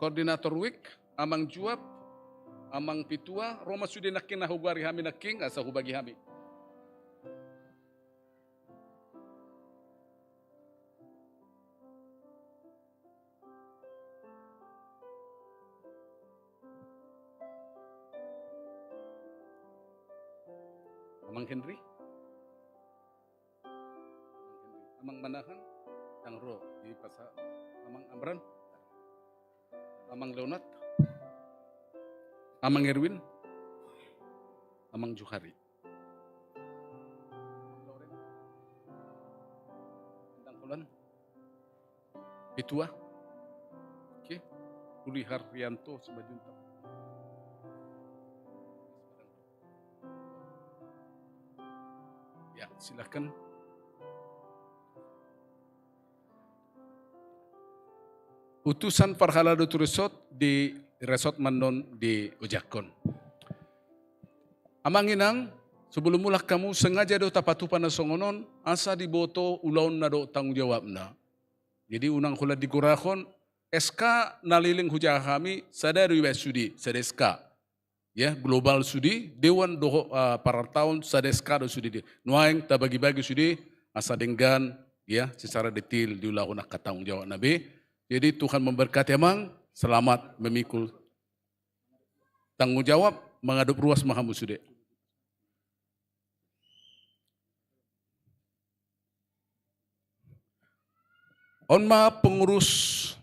koordinator wik, amang juap, amang pitua, Roma sudah nakin na hugari hami naking, asa hubagi hami. Amang Henry, amang Manahan, ang Ro, di pasa, amang Amran, amang Leonat, amang Erwin, amang Juhari. Andang Kulan, Pitua, okay. Uli Haryanto Subajunta. Ya, silakan. Utusan Parhalado tu resort di Resort Mandon di Ujakon. Amang inang, sebelum mulak kamu sengaja do tapatupan na songonon, asa diboto ulaun na do tanggung jawab na. Jadi unang kulat digurahon, SK naliling hujah kami, sadari sudi, sadeska. Ya, global sudi, Dewan do para tahun sadeska do sudi di. Nuaing tabagi-bagi sudi, asa denggan, ya, secara detail diulah unak katanggung jawab nabi. Jadi Tuhan memberkati emang, selamat memikul tanggung jawab mengadop ruas Mahamusude. Onma pengurus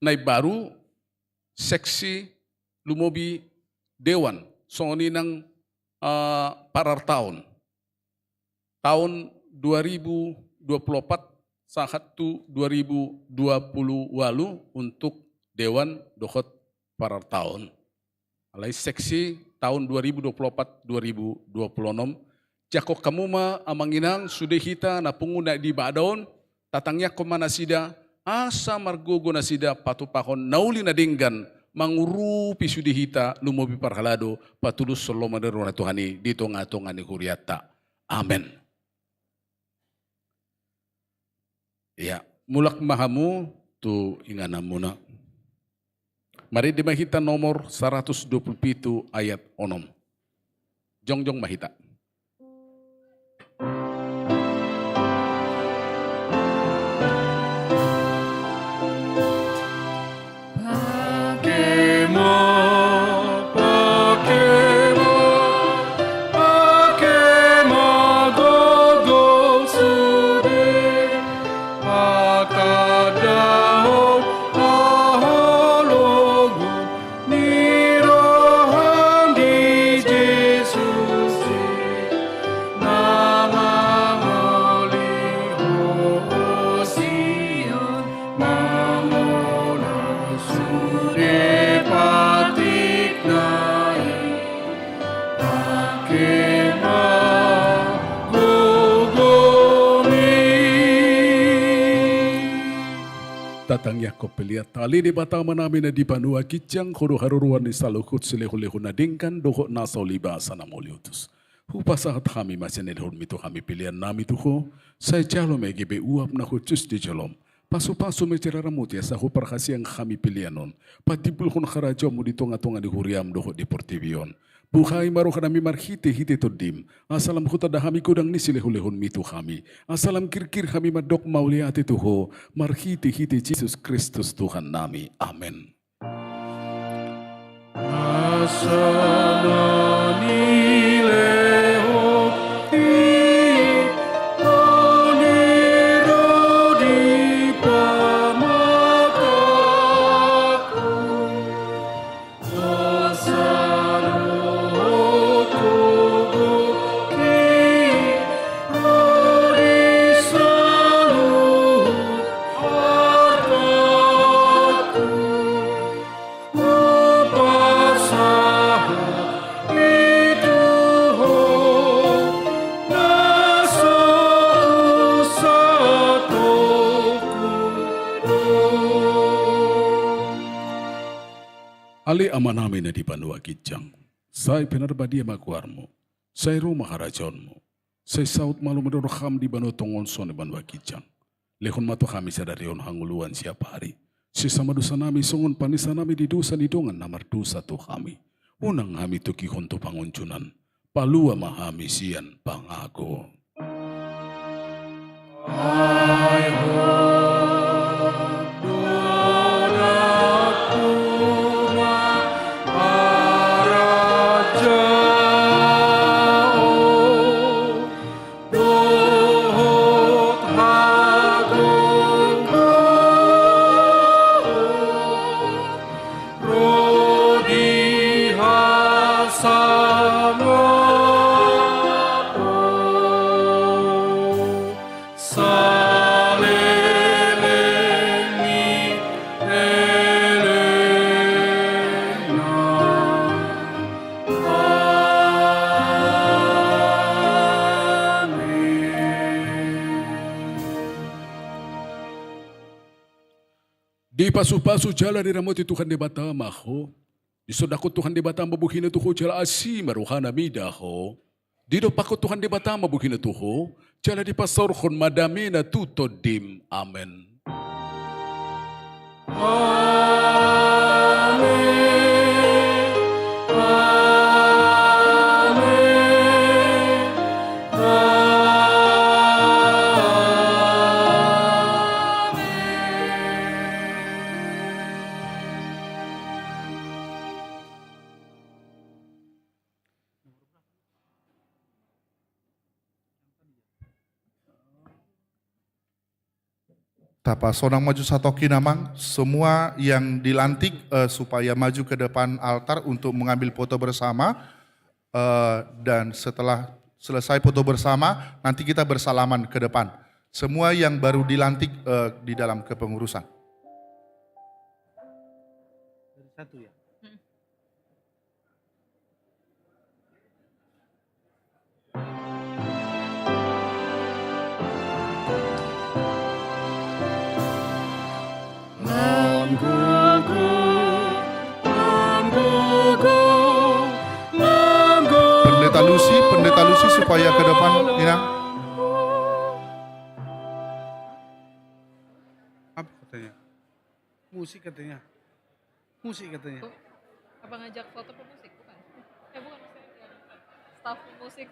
naib baru, seksi Lumobi Dewan, songoni nang parar tahun 2024 sahatu 2020 walu untuk Dewan Dohot Parar tahun. Alai seksi tahun 2024-2026. Jakok kamu ma amanginang sudah hita na penguna di Badaon, tatangnya komana sida, asa margogo na sida patupakon nauli na dinggan, mangurupi sudah hita lumobi parhalado, patulus solo maderona Tuhani, dito nga tongani huriata. Amen. Ya, mulak mahamu tu ingana muna. Mari dimahita nomor 127 ayat 6. Jongjong mahita. Tatang Yakob peliat tali di batama namin na di panua kijang kuro haruruan ni salukut silehu-lehu na dingkan doho nasaw libasa na moliutus. Hupasahat kami masinilhon mito kami pilihan nami tuho, say calo may gibe uap na hutus di jalom. Paso-paso may tiraramuti sa huparkasi ang kami pilihanon. Patipul kon karajaw mo dito nga tunga di huriam doho di portivion. Buhay maro ka nami marhite-hite todim. Asalam ko tadahami ko dang nisilehulehon mito kami. Asalam kirkir kami madok mauliati tuho. Marhite-hite Jesus Kristus Tuhan nami. Amen. Ali amanami na di panua kijang. Say penarbadi makuarmo. Say rumah harajonmo. Say saut malu medorham di banu tongon son banua kijang. Lehon mato kami sadari on hanguluan siapa hari. Sesama dosa nami songon panisa nami di dosa di dongan namar dosa tu kami. Unang kami tu kihon tu panguncunan. Palua mahami sian pangago. Di pasu-pasu jala di ramoti Tuhan di batama ho. Di sodako Tuhan di batama buhina tuho jala asi maruhana midaho. Di dopako Tuhan di batama buhina tuho. Jala di pasorhon madamina tutodim. Amen. Tapa sonang maju satoki namang, semua yang dilantik supaya maju ke depan altar untuk mengambil foto bersama, dan setelah selesai foto bersama, nanti kita bersalaman ke depan. Semua yang baru dilantik di dalam kepengurusan. Dari satu ya. Pendeta Lucy supaya ke depan, Inang. Apa katanya? Musik katanya. Musik katanya. Apa ngajak foto pemusik bukan? Bukan maksudnya yang staff musik.